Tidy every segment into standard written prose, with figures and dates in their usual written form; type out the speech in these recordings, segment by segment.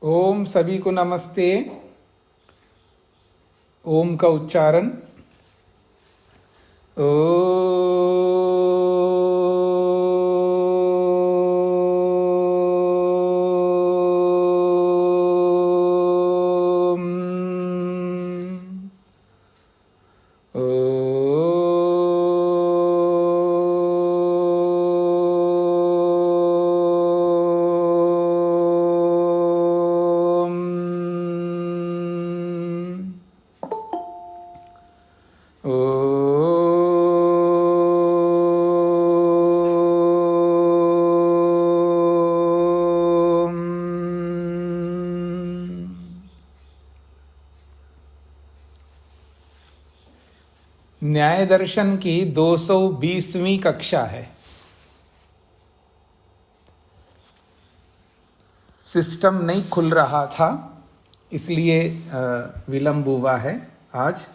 ओम सभी को नमस्ते। ओम का उच्चारण ओ। न्याय दर्शन की 220वीं कक्षा है। सिस्टम नहीं खुल रहा था, इसलिए विलंब हुआ है आज।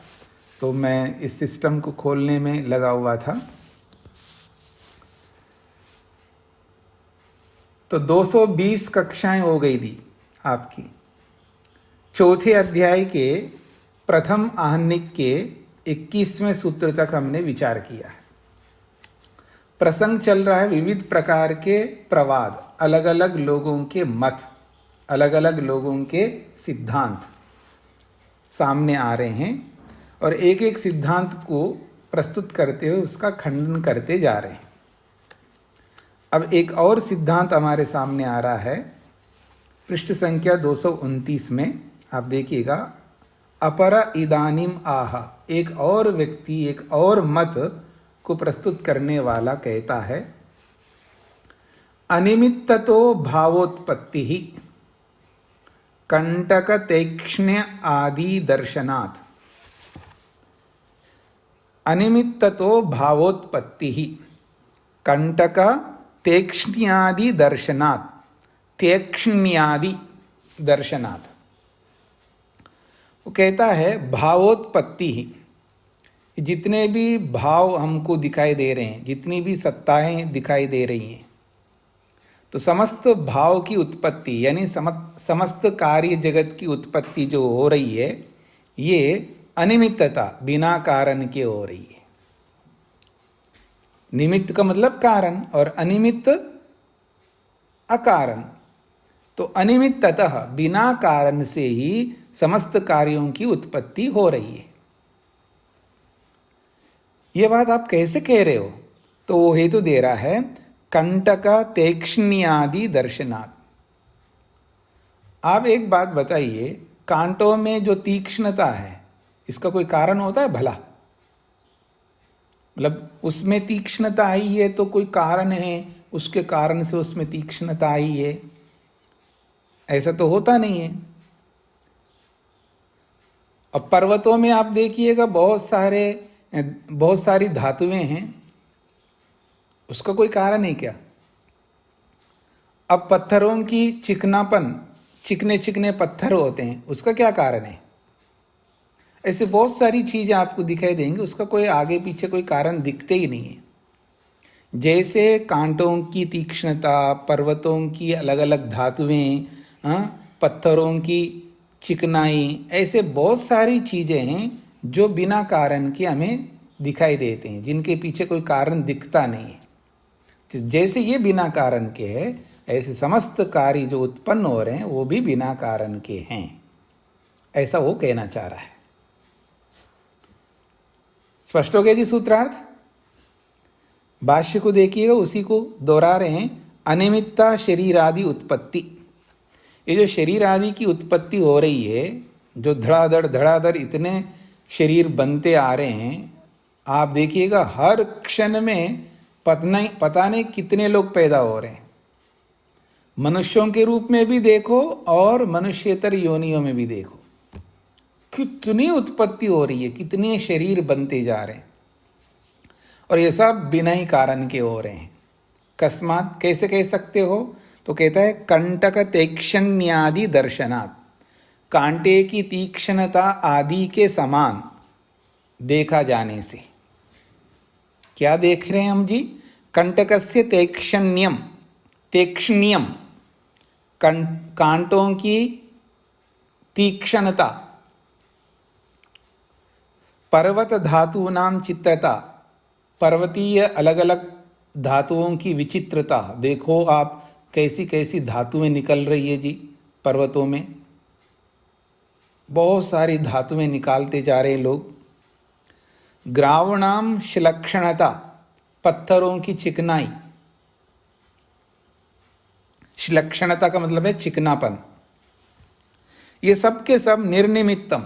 तो मैं इस सिस्टम को खोलने में लगा हुआ था। तो 220 कक्षाएं हो गई थी आपकी। चौथे अध्याय के प्रथम आहनिक के 21वें सूत्र तक हमने विचार किया है। प्रसंग चल रहा है विविध प्रकार के प्रवाद, अलग अलग लोगों के मत, अलग अलग लोगों के सिद्धांत सामने आ रहे हैं और एक एक सिद्धांत को प्रस्तुत करते हुए उसका खंडन करते जा रहे हैं। अब एक और सिद्धांत हमारे सामने आ रहा है पृष्ठ संख्या 229 में। आप देखिएगा, अपरा इदानीम आह, एक और व्यक्ति एक और मत को प्रस्तुत करने वाला कहता है, अनिमित्ततो भावोत्पत्ति ही कंटक तीक्ष्ण आदि दर्शनात्। अनिमित्ततो भावोत्पत्ति ही कंटक तीक्ष्ण्यादि दर्शनात्, तीक्ष्ण्यादि दर्शनात्। वो कहता है भावोत्पत्ति ही, जितने भी भाव हमको दिखाई दे रहे हैं, जितनी भी सत्ताएं दिखाई दे रही हैं, तो समस्त भाव की उत्पत्ति यानी समस्त कार्य जगत की उत्पत्ति जो हो रही है, ये अनिमित्तता बिना कारण के हो रही है। निमित्त का मतलब कारण और अनिमित्त अकारण। तो अनिमित्ततः बिना कारण से ही समस्त कार्यों की उत्पत्ति हो रही है। यह बात आप कैसे कह रहे हो? तो वो हेतु दे रहा है, कंटक तीक्ष्ण्यादि दर्शनात्। आप एक बात बताइए, कांटों में जो तीक्ष्णता है, इसका कोई कारण होता है भला? मतलब उसमें तीक्ष्णता आई है तो कोई कारण है, उसके कारण से उसमें तीक्ष्णता आई है, ऐसा तो होता नहीं है। अब पर्वतों में आप देखिएगा बहुत सारी धातुएं हैं, उसका कोई कारण है क्या? अब पत्थरों की चिकनापन, चिकने चिकने पत्थर होते हैं, उसका क्या कारण है? ऐसे बहुत सारी चीजें आपको दिखाई देंगी, उसका कोई आगे पीछे कोई कारण दिखते ही नहीं है। जैसे कांटों की तीक्ष्णता, पर्वतों की अलग अलग धातुएं, पत्थरों की चिकनाई, ऐसे बहुत सारी चीजें हैं जो बिना कारण के हमें दिखाई देते हैं, जिनके पीछे कोई कारण दिखता नहीं है। तो जैसे ये बिना कारण के है, ऐसे समस्त कार्य जो उत्पन्न हो रहे हैं वो भी बिना कारण के हैं, ऐसा वो कहना चाह रहा है। स्पष्ट हो गया जी सूत्रार्थ? भाष्य को देखिएगा, उसी को दोहरा रहे हैं। अनिमित्ता शरीर आदि उत्पत्ति, ये जो शरीर आदि की उत्पत्ति हो रही है, जो धड़ाधड़ इतने शरीर बनते आ रहे हैं, आप देखिएगा हर क्षण में पता नहीं कितने लोग पैदा हो रहे हैं। मनुष्यों के रूप में भी देखो और मनुष्येतर योनियों में भी देखो, कितनी उत्पत्ति हो रही है, कितने शरीर बनते जा रहे हैं, और ये सब बिना ही कारण के हो रहे हैं। कस्मात कैसे कह सकते हो? तो कहता है कंटक तीक्ष्ण्यादि दर्शनात्, कांटे की तीक्ष्णता आदि के समान देखा जाने से। क्या देख रहे हैं हम जी? कंटकस्य तीक्ष्ण्यम, तीक्ष्ण्यम कांटों की तीक्ष्णता, पर्वत धातूनाम चित्रता, पर्वतीय अलग अलग धातुओं की विचित्रता। देखो आप कैसी कैसी धातुएं निकल रही है जी पर्वतों में, बहुत सारी धातुएं निकालते जा रहे लोग। ग्रावणाम श्लक्षणता, पत्थरों की चिकनाई। श्लक्षणता का मतलब है चिकनापन। ये सब के सब निर्निमित्तम,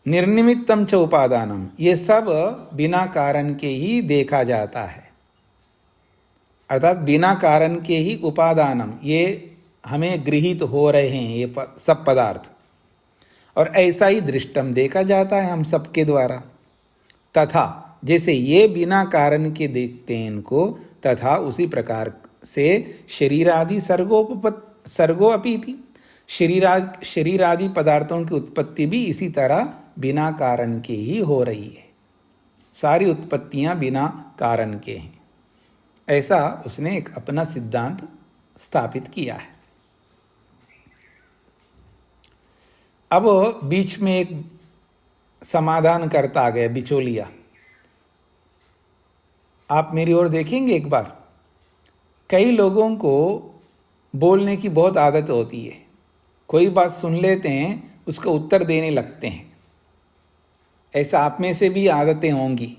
निर्निमित्तम च उपादानम, ये सब बिना कारण के ही देखा जाता है, अर्थात बिना कारण के ही उपादानम, ये हमें गृहीत हो रहे हैं ये सब पदार्थ, और ऐसा ही दृष्टम देखा जाता है हम सबके द्वारा। तथा जैसे ये बिना कारण के देखते हैं इनको, तथा उसी प्रकार से शरीरादि सर्गो अपि थी, शरीरादि पदार्थों की उत्पत्ति भी इसी तरह बिना कारण के ही हो रही है। सारी उत्पत्तियां बिना कारण के हैं, ऐसा उसने एक अपना सिद्धांत स्थापित किया है। अब बीच में एक समाधान करता आ गया, बिचौलिया। आप मेरी ओर देखेंगे एक बार। कई लोगों को बोलने की बहुत आदत होती है, कोई बात सुन लेते हैं उसका उत्तर देने लगते हैं। ऐसा आप में से भी आदतें होंगी।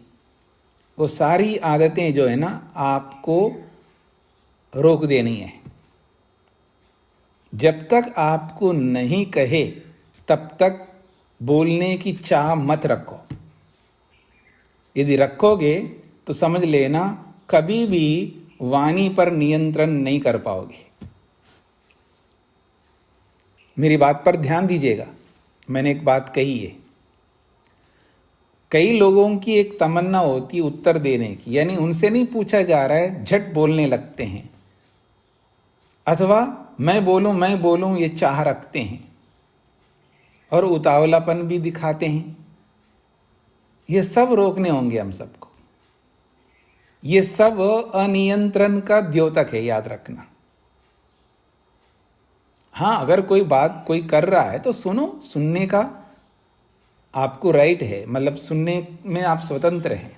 वो सारी आदतें जो है ना, आपको रोक देनी है। जब तक आपको नहीं कहे तब तक बोलने की चाह मत रखो। यदि रखोगे तो समझ लेना कभी भी वाणी पर नियंत्रण नहीं कर पाओगे। मेरी बात पर ध्यान दीजिएगा, मैंने एक बात कही है। कई लोगों की एक तमन्ना होती है उत्तर देने की, यानी उनसे नहीं पूछा जा रहा है, झट बोलने लगते हैं, अथवा मैं बोलूं ये चाह रखते हैं, और उतावलापन भी दिखाते हैं। ये सब रोकने होंगे हम सबको। ये सब अनियंत्रण का द्योतक है, याद रखना। हाँ, अगर कोई बात कोई कर रहा है तो सुनो, सुनने का आपको राइट है, मतलब सुनने में आप स्वतंत्र हैं।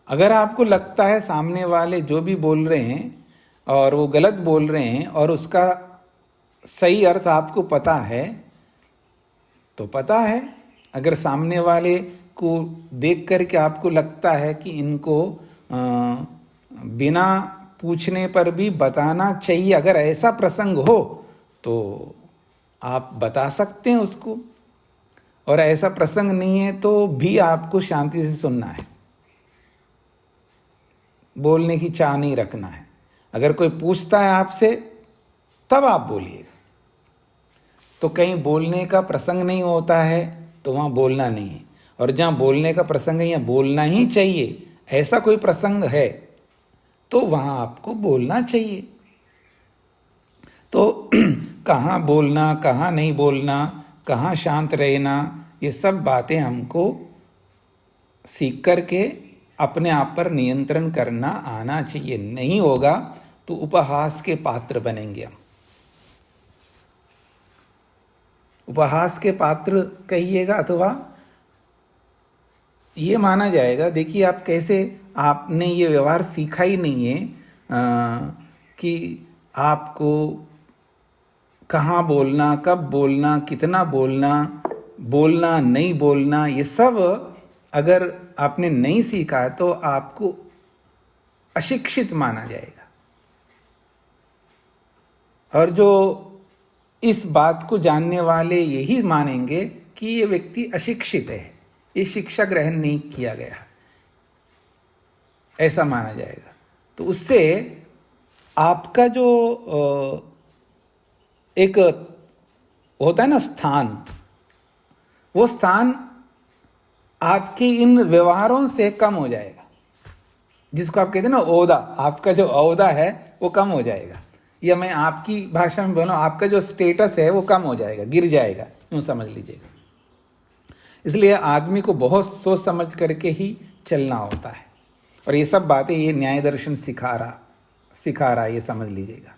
अगर आपको लगता है सामने वाले जो भी बोल रहे हैं और वो गलत बोल रहे हैं और उसका सही अर्थ आपको पता है तो पता है। अगर सामने वाले को देख करके आपको लगता है कि इनको बिना पूछने पर भी बताना चाहिए, अगर ऐसा प्रसंग हो तो आप बता सकते हैं उसको, और ऐसा प्रसंग नहीं है तो भी आपको शांति से सुनना है, बोलने की चाह नहीं रखना है। अगर कोई पूछता है आपसे तब आप बोलिएगा। तो कहीं बोलने का प्रसंग नहीं होता है तो वहाँ बोलना नहीं है, और जहाँ बोलने का प्रसंग है या बोलना ही चाहिए ऐसा कोई प्रसंग है तो वहाँ आपको बोलना चाहिए। तो कहाँ बोलना, कहाँ नहीं बोलना, कहाँ शांत रहना, ये सब बातें हमको सीख करके अपने आप पर नियंत्रण करना आना चाहिए। नहीं होगा तो उपहास के पात्र बनेंगे हम। उपहास के पात्र कहिएगा अथवा ये माना जाएगा, देखिए आप कैसे, आपने ये व्यवहार सीखा ही नहीं है कि आपको कहाँ बोलना, कब बोलना, कितना बोलना, बोलना नहीं बोलना, ये सब अगर आपने नहीं सीखा तो आपको अशिक्षित माना जाएगा। और जो इस बात को जानने वाले यही मानेंगे कि ये व्यक्ति अशिक्षित है, ये शिक्षा ग्रहण नहीं किया गया, ऐसा माना जाएगा। तो उससे आपका जो एक होता है ना स्थान, वो स्थान आपके इन व्यवहारों से कम हो जाएगा। जिसको आप कहते हैं ना ओहदा, आपका जो ओहदा है वो कम हो जाएगा, या मैं आपकी भाषा में बोलूं आपका जो स्टेटस है वो कम हो जाएगा, गिर जाएगा, यूँ समझ लीजिएगा। इसलिए आदमी को बहुत सोच समझ करके ही चलना होता है। और ये सब बातें ये न्याय दर्शन सिखा रहा है, ये समझ लीजिएगा।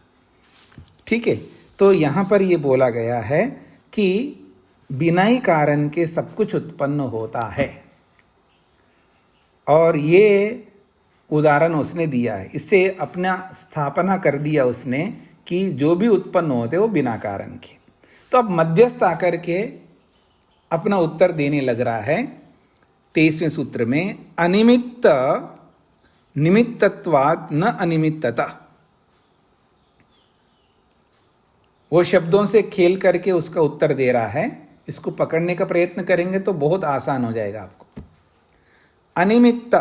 ठीक है, तो यहाँ पर ये बोला गया है कि बिना ही कारण के सब कुछ उत्पन्न होता है, और ये उदाहरण उसने दिया है, इससे अपना स्थापना कर दिया उसने कि जो भी उत्पन्न होते वो बिना कारण के। तो अब मध्यस्थ आकर के अपना उत्तर देने लग रहा है 23वें सूत्र में, अनिमित्त निमित्तत्वात् न अनिमित्तता। वो शब्दों से खेल करके उसका उत्तर दे रहा है। इसको पकड़ने का प्रयत्न करेंगे तो बहुत आसान हो जाएगा आपको। अनिमित्त,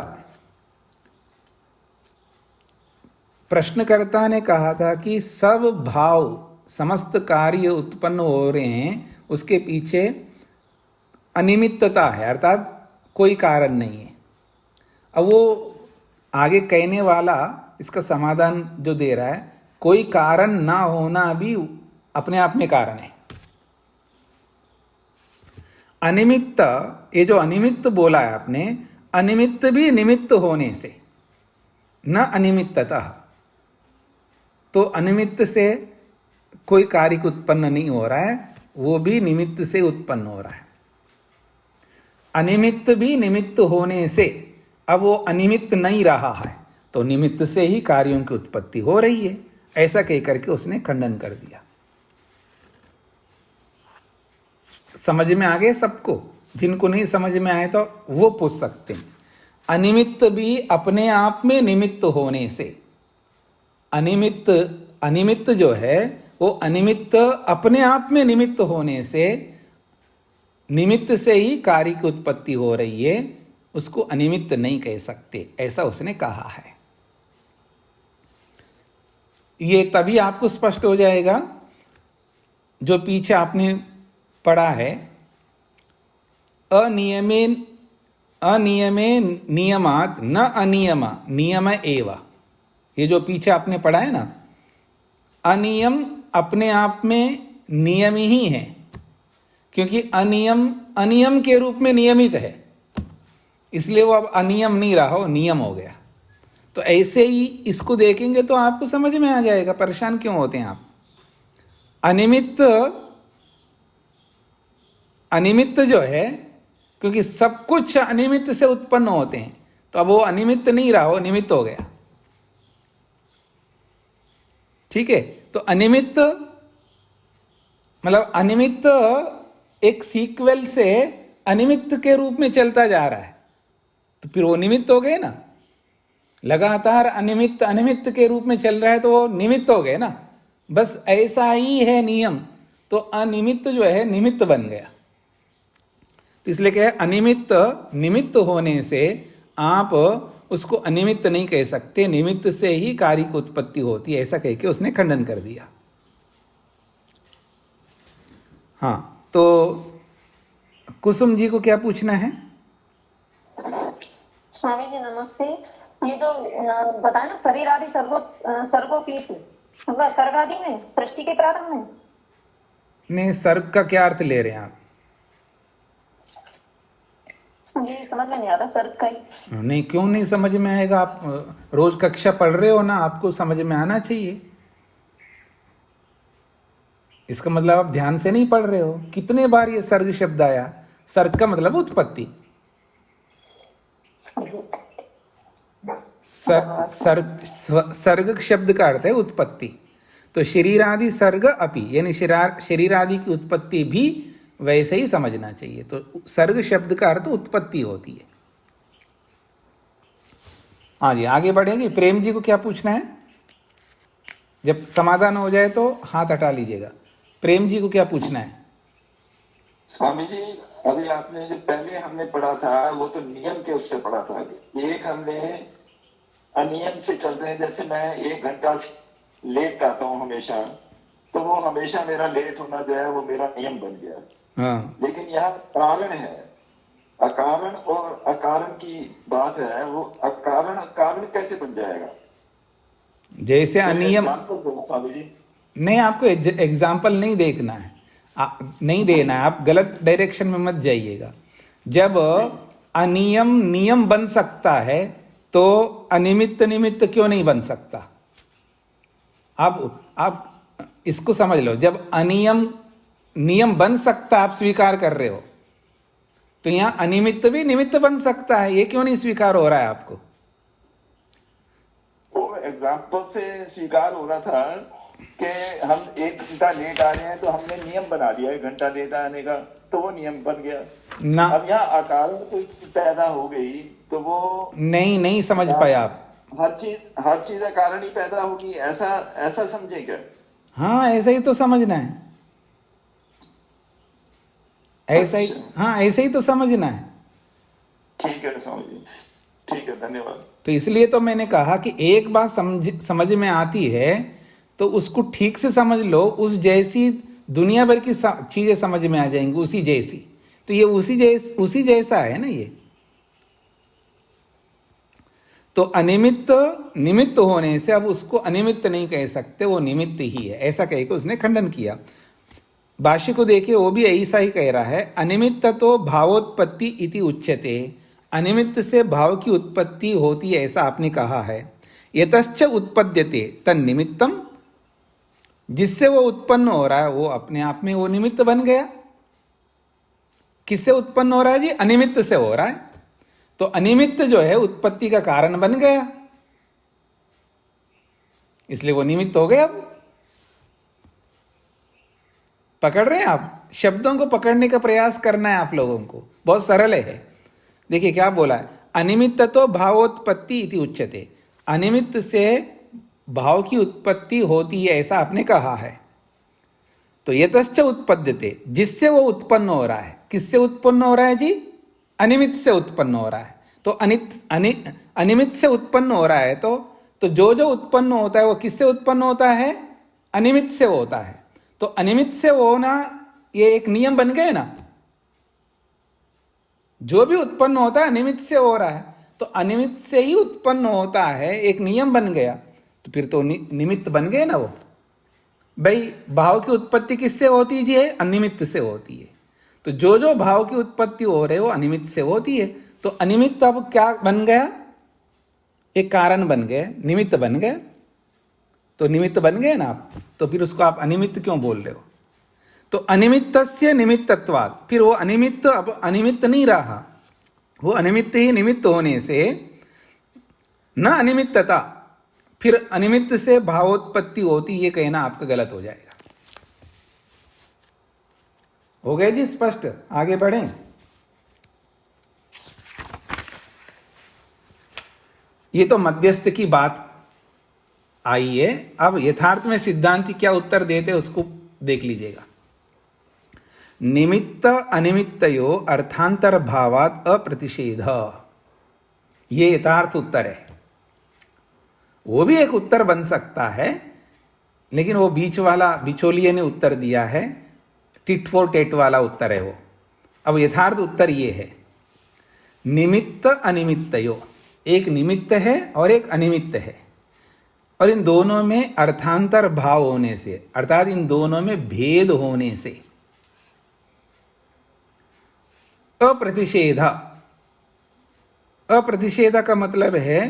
प्रश्नकर्ता ने कहा था कि सब भाव, समस्त कार्य उत्पन्न हो रहे हैं, उसके पीछे अनिमित्तता है, अर्थात कोई कारण नहीं है। अब वो आगे कहने वाला इसका समाधान जो दे रहा है, कोई कारण ना होना भी अपने आप में कारण है। अनिमित्त, ये जो अनिमित्त बोला है आपने, अनिमित्त भी निमित्त होने से, न अनिमित्ततः। तो अनिमित्त से कोई कार्य उत्पन्न नहीं हो रहा है, वो भी निमित्त से उत्पन्न हो रहा है। अनिमित्त भी निमित्त होने से अब वो अनिमित्त नहीं रहा है, तो निमित्त से ही कार्यों की उत्पत्ति हो रही है, ऐसा कह करके उसने खंडन कर दिया। समझ में आ गए सबको? जिनको नहीं समझ में आए तो वो पूछ सकते हैं। अनिमित्त भी अपने आप में निमित्त होने से, अनिमित्त जो है वो अनिमित्त अपने आप में निमित्त होने से, निमित्त से ही कार्य की उत्पत्ति हो रही है, उसको अनिमित्त नहीं कह सकते, ऐसा उसने कहा है। ये तभी आपको स्पष्ट हो जाएगा जो पीछे आपने पढ़ा है, अनियमे नियमात न अनियम नियम एव। ये जो पीछे आपने पढ़ा है ना, अनियम अपने आप में नियम ही है, क्योंकि अनियम के रूप में नियमित है, इसलिए वो अब अनियम नहीं रहा, हो नियम हो गया। तो ऐसे ही इसको देखेंगे तो आपको समझ में आ जाएगा। परेशान क्यों होते हैं आप? अनिमित्त जो है, क्योंकि सब कुछ अनिमित्त से उत्पन्न होते हैं, तो अब वो अनिमित्त नहीं रहा, वो निमित्त हो गया। ठीक है, तो अनिमित्त मतलब अनिमित्त एक सीक्वेल से अनिमित्त के रूप में चलता जा रहा है, तो फिर वो निमित्त हो गए ना। लगातार अनिमित्त के रूप में चल रहा है तो वो निमित्त हो गए ना। बस ऐसा ही है नियम, तो अनिमित्त जो है निमित्त बन गया। तो इसलिए क्या है, अनिमित्त निमित्त होने से आप उसको अनिमित्त नहीं कह सकते, निमित्त से ही कार्य की उत्पत्ति होती है, ऐसा कह के उसने खंडन कर दिया। हाँ, तो कुसुम जी को क्या पूछना है? स्वामी जी नमस्ते। ये जो बताया ना शरीर आदि सर्गोपीत, मतलब सर्ग आदि में सृष्टि के प्रारंभ में, नहीं, सर्ग का क्या अर्थ ले रहे हैं आप? मुझे समझ में नहीं आता सर्ग का ही। नहीं, क्यों नहीं समझ में आएगा? आप रोज कक्षा पढ़ रहे हो ना, आपको समझ में आना चाहिए। इसका मतलब आप ध्यान से नहीं पढ़ रहे हो। कितने बार ये सर्ग शब्द आया? सर्ग का मतलब उत्पत्ति। सर्ग शब्द का अर्थ है उत्पत्ति। तो शरीरादि सर्ग अपि, यानी शरीरादि की उत्पत्ति भी वैसे ही समझना चाहिए। तो सर्ग शब्द का अर्थ उत्पत्ति होती है। हाँ जी, आगे बढ़ेंगे। प्रेम जी को क्या पूछना है? जब समाधान हो जाए तो हाथ हटा लीजिएगा। प्रेम जी को क्या पूछना है? स्वामी जी, अभी आपने जो पहले हमने पढ़ा था वो तो नियम के उससे पढ़ा था। एक हमने अनियम से चल रहे हैं, जैसे मैं 1 घंटा लेट आता हूँ हमेशा, तो वो हमेशा मेरा लेट होना जो है वो मेरा नियम बन गया। हाँ, लेकिन यहाँ कारण है, अकारण और अकारण की बात है। वो अकारण कारण कैसे बन जाएगा? जैसे अनियम, स्वामी जी नहीं, आपको एग्जाम्पल नहीं देखना है, नहीं देना है। आप गलत डायरेक्शन में मत जाइएगा। जब नियम बन सकता है तो अनिमित्त निमित्त क्यों नहीं बन सकता? आप इसको समझ लो, जब अनियम नियम बन सकता आप स्वीकार कर रहे हो, तो यहां अनिमित्त भी निमित्त बन सकता है, ये क्यों नहीं स्वीकार हो रहा है आपको? वो एग्जाम्पल से स्वीकार हो रहा था कि हम 1 घंटा लेट आ रहे हैं तो हमने नियम बना दिया 1 घंटा लेट आने का, तो वो नियम बन गया ना। अब यहाँ आकार में कोई चीज पैदा हो गई तो वो नहीं समझ पाए आप। हर चीज का कारण ही पैदा होगी, ऐसा समझे क्या? हाँ ऐसा ही तो समझना है, ऐसा ही, हाँ ऐसे ही तो समझना है। ठीक है, समझिए, ठीक है, धन्यवाद। तो इसलिए तो मैंने कहा कि एक बात समझ में आती है तो उसको ठीक से समझ लो, उस जैसी दुनिया भर की चीजें समझ में आ जाएंगी उसी जैसी। तो ये उसी जैसा है ना ये। तो अनिमित्त निमित्त होने से अब उसको अनिमित्त नहीं कह सकते, वो निमित्त ही है, ऐसा कह के उसने खंडन किया। भाष्य को देखिए, वो भी ऐसा ही कह रहा है, अनिमित्त तो भावोत्पत्ति इति उच्यते, अनिमित्त से भाव की उत्पत्ति होती है ऐसा आपने कहा है। यतश्च उत्पद्यते तन्निमित्तम, जिससे वो उत्पन्न हो रहा है वो अपने आप में वो निमित्त बन गया। किससे उत्पन्न हो रहा है जी? अनिमित्त से हो रहा है, तो अनिमित्त जो है उत्पत्ति का कारण बन गया, इसलिए वो निमित्त हो गया। अब पकड़ रहे हैं आप? शब्दों को पकड़ने का प्रयास करना है आप लोगों को, बहुत सरल है। देखिए क्या बोला है, अनिमित्त तो भावोत्पत्ति इति उच्यते, अनिमित्त से भाव की उत्पत्ति होती है ऐसा आपने कहा है। तो यतश्च उत्पद्यते, जिससे वो उत्पन्न हो रहा है, किससे उत्पन्न हो रहा है जी? अनिमित्त से उत्पन्न हो रहा है। तो अनिमित्त से उत्पन्न हो रहा है, तो जो उत्पन्न होता है वो किससे उत्पन्न होता है? अनिमित्त से होता है। तो अनिमित्त से होना ये एक नियम बन गए ना, जो भी उत्पन्न होता है अनिमित्त से हो रहा है, तो अनिमित्त से ही उत्पन्न होता है, एक नियम बन गया, तो फिर तो निमित्त बन गए ना वो। भाई भाव की उत्पत्ति किससे होती है? अनिमित्त से होती है। तो जो भाव की उत्पत्ति हो रहे हो अनिमित्त से होती है, तो अनिमित्त अब क्या बन गया? एक कारण बन गया, निमित्त बन गया। तो निमित्त बन गए ना आप, तो फिर उसको आप अनिमित्त क्यों बोल रहे हो? तो अनिमित्तस्य निमित्तत्वात्, फिर वो अनिमित्त अब अनिमित्त नहीं रहा, वो अनिमित्त ही निमित्त होने से न अनिमित्तता, फिर अनिमित्त से भावोत्पत्ति होती, ये कहना आपका गलत हो जाएगा। हो गया जी स्पष्ट? आगे बढ़ें। ये तो मध्यस्थ की बात आई है। अब यथार्थ में सिद्धांति क्या उत्तर देते उसको देख लीजिएगा। निमित्त अनिमित्तयो अर्थांतर भावात अप्रतिषेध, ये यथार्थ उत्तर है। वो भी एक उत्तर बन सकता है, लेकिन वो बीच वाला बिचौलिए ने उत्तर दिया है, टिट फॉर टेट वाला उत्तर है वो। अब यथार्थ उत्तर ये है, निमित्त अनिमित्तयो, एक निमित्त है और एक अनिमित्त है, और इन दोनों में अर्थांतर भाव होने से, अर्थात इन दोनों में भेद होने से अप्रतिषेध, अप्रतिषेध का मतलब है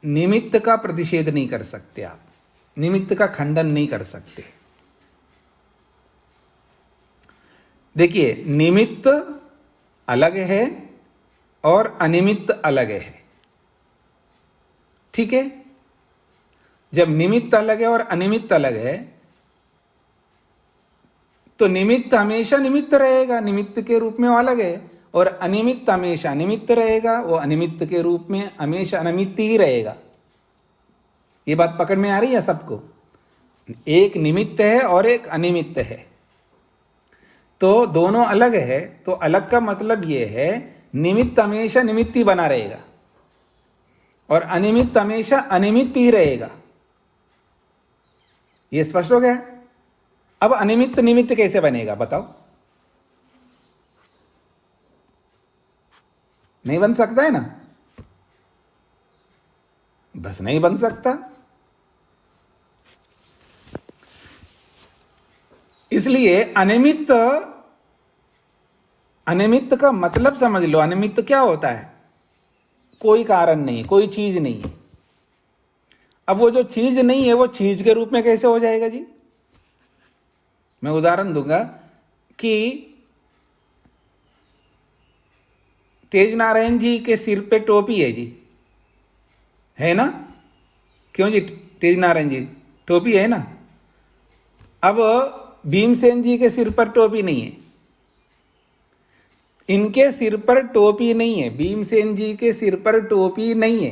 निमित्त का प्रतिषेध नहीं कर सकते आप, निमित्त का खंडन नहीं कर सकते। देखिए निमित्त अलग है और अनिमित्त अलग है, ठीक है? जब निमित्त अलग है और अनिमित्त अलग है, तो निमित्त हमेशा निमित्त रहेगा, निमित्त के रूप में वो अलग है, और अनिमित्त हमेशा निमित्त रहेगा, वो अनिमित्त के रूप में हमेशा अनिमित्त ही रहेगा। ये बात पकड़ में आ रही है सबको? एक निमित्त है और एक अनिमित्त है, तो दोनों अलग है। तो अलग का मतलब ये है, निमित्त हमेशा निमित्त ही बना रहेगा और अनिमित्त हमेशा अनिमित्त ही रहेगा। ये स्पष्ट हो गया? अब अनिमित्त निमित्त कैसे बनेगा बताओ? नहीं बन सकता है ना, बस नहीं बन सकता। इसलिए अनिमित्त, अनिमित्त का मतलब समझ लो। अनिमित्त क्या होता है? कोई कारण नहीं, कोई चीज नहीं है। अब वो जो चीज नहीं है वो चीज के रूप में कैसे हो जाएगा जी? मैं उदाहरण दूंगा कि तेज नारायण जी के सिर पे टोपी है जी, है ना? क्यों जी? तेज नारायण जी टोपी है ना। अब भीमसेन जी के सिर पर टोपी नहीं है, इनके सिर पर टोपी नहीं है, भीमसेन जी के सिर पर टोपी नहीं है।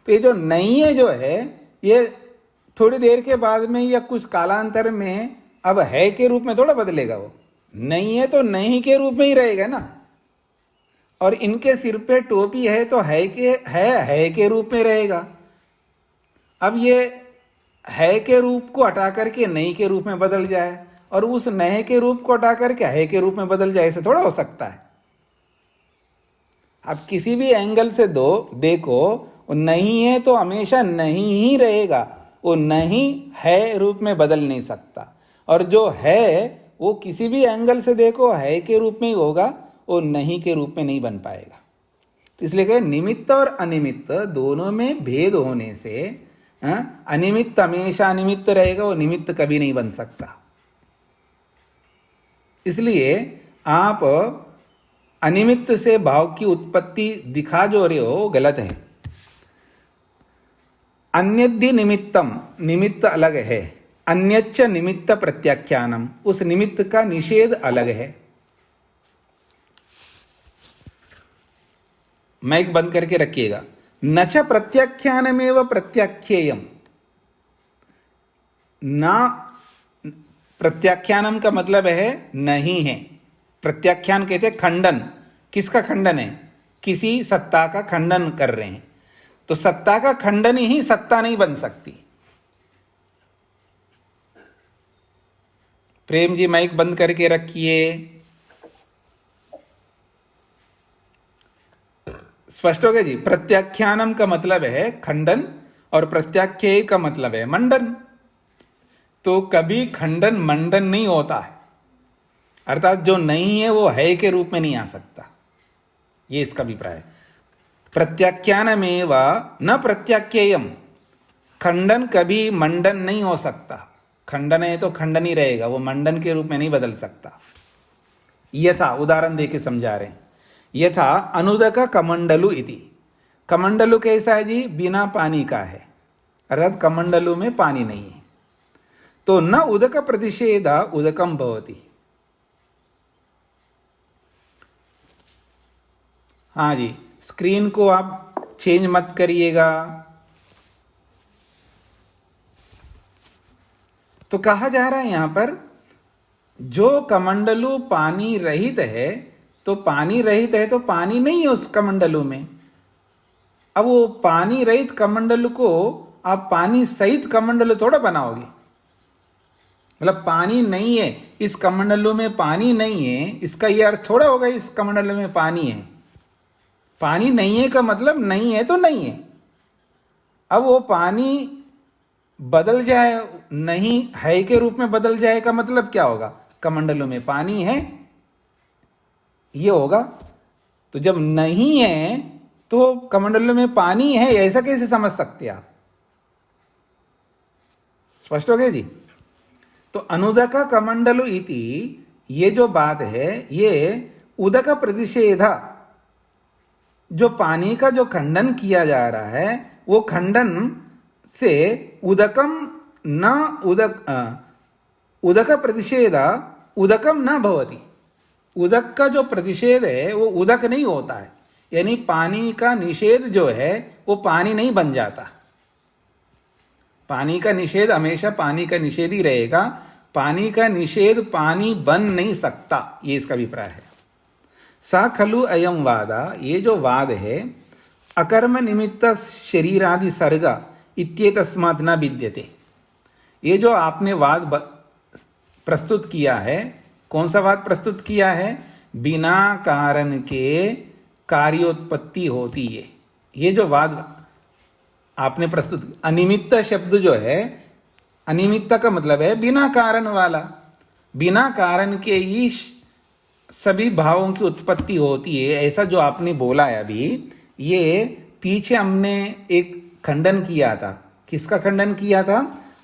तो ये जो नहीं है जो है, ये थोड़ी देर के बाद में या कुछ कालांतर में अब है के रूप में थोड़ा बदलेगा। वो नहीं है तो नहीं के रूप में ही रहेगा ना। और इनके सिर पे टोपी है तो है के रूप में रहेगा। अब ये है के रूप को हटा करके नहीं के रूप में बदल जाए और उस नए के रूप को हटा करके है के रूप में बदल जाए, ऐसे थोड़ा हो सकता है। अब किसी भी एंगल से देखो, वो नहीं है तो हमेशा नहीं ही रहेगा, वो नहीं है रूप में बदल नहीं सकता। और जो है वो किसी भी एंगल से देखो है के रूप में ही होगा, वो नहीं के रूप में नहीं बन पाएगा। तो इसलिए कहे निमित्त और अनिमित्त दोनों में भेद होने से अनिमित्त हमेशा अनिमित्त रहेगा, वो निमित्त कभी नहीं बन सकता। इसलिए आप अनिमित्त से भाव की उत्पत्ति दिखा जो रहे हो गलत है। अन्यद्धि निमित्तम, निमित्त अलग है, अन्यच्च निमित्त प्रत्याख्यानम, उस निमित्त का निषेध अलग है। माइक बंद करके रखिएगा। नच प्रत्याख्यानमेव प्रत्याख्येयम, ना प्रत्याख्यानम का मतलब है नहीं है। प्रत्याख्यान कहते हैं खंडन। किसका खंडन है? किसी सत्ता का खंडन कर रहे हैं। तो सत्ता का खंडन ही सत्ता नहीं बन सकती। प्रेम जी माइक बंद करके रखिए। स्पष्ट हो गया जी? प्रत्याख्यानम का मतलब है खंडन और प्रत्याख्येय का मतलब है मंडन। तो कभी खंडन मंडन नहीं होता है, अर्थात जो नहीं है वो है के रूप में नहीं आ सकता। ये इसका अभिप्राय है। प्रत्याख्यानमेव न प्रत्याख्येयम, खंडन कभी मंडन नहीं हो सकता। खंडन है तो खंडन ही रहेगा, वो मंडन के रूप में नहीं बदल सकता। यथा उदाहरण देके समझा रहे हैं। यथा अनुदक कमंडलु इति, कमंडलु कैसा है जी? बिना पानी का है, अर्थात कमंडलु में पानी नहीं है। तो न उदक प्रतिषेध उदकम भवति। हाँ जी, स्क्रीन को आप चेंज मत करिएगा। तो कहा जा रहा है यहां पर, जो कमंडलु पानी रहित है, तो पानी रहित है तो पानी नहीं है उस कमंडलु में। अब वो पानी रहित कमंडलु को आप पानी सहित कमंडलु थोड़ा बनाओगे। मतलब पानी नहीं है इस कमंडलु में, पानी नहीं है, इसका यह अर्थ थोड़ा होगा इस कमंडलु में पानी है। पानी नहीं है का मतलब नहीं है तो नहीं है। अब वो पानी बदल जाए, नहीं है के रूप में बदल जाए का मतलब क्या होगा? कमंडलों में पानी है ये होगा। तो जब नहीं है तो कमंडलों में पानी है, ऐसा कैसे समझ सकते आप? स्पष्ट हो गया जी? तो अनुदक कमंडलु इति, ये जो बात है ये उदक प्रतिषेध, जो पानी का जो खंडन किया जा रहा है वो खंडन से उदकम न उदक प्रतिषेध उदकम न भवति। उदक का जो प्रतिषेध है वो उदक नहीं होता है, यानी पानी का निषेध जो है वो पानी नहीं बन जाता। पानी का निषेध हमेशा पानी का निषेध ही रहेगा, पानी का निषेध पानी बन नहीं सकता। ये इसका अभिप्राय है। सा खलु अयम वादा, ये जो वाद है, अकर्म निमित्त शरीरादि सर्ग इत्येतस्मात् न विद्यते। ये जो आपने वाद प्रस्तुत किया है, कौन सा वाद प्रस्तुत किया है? बिना कारण के कार्योत्पत्ति होती है। ये जो वाद आपने प्रस्तुत, अनिमित्त शब्द जो है, अनिमित्त का मतलब है बिना कारण वाला। बिना कारण के ही सभी भावों की उत्पत्ति होती है, ऐसा जो आपने बोला है अभी, ये पीछे हमने एक खंडन किया था किसका खंडन किया था?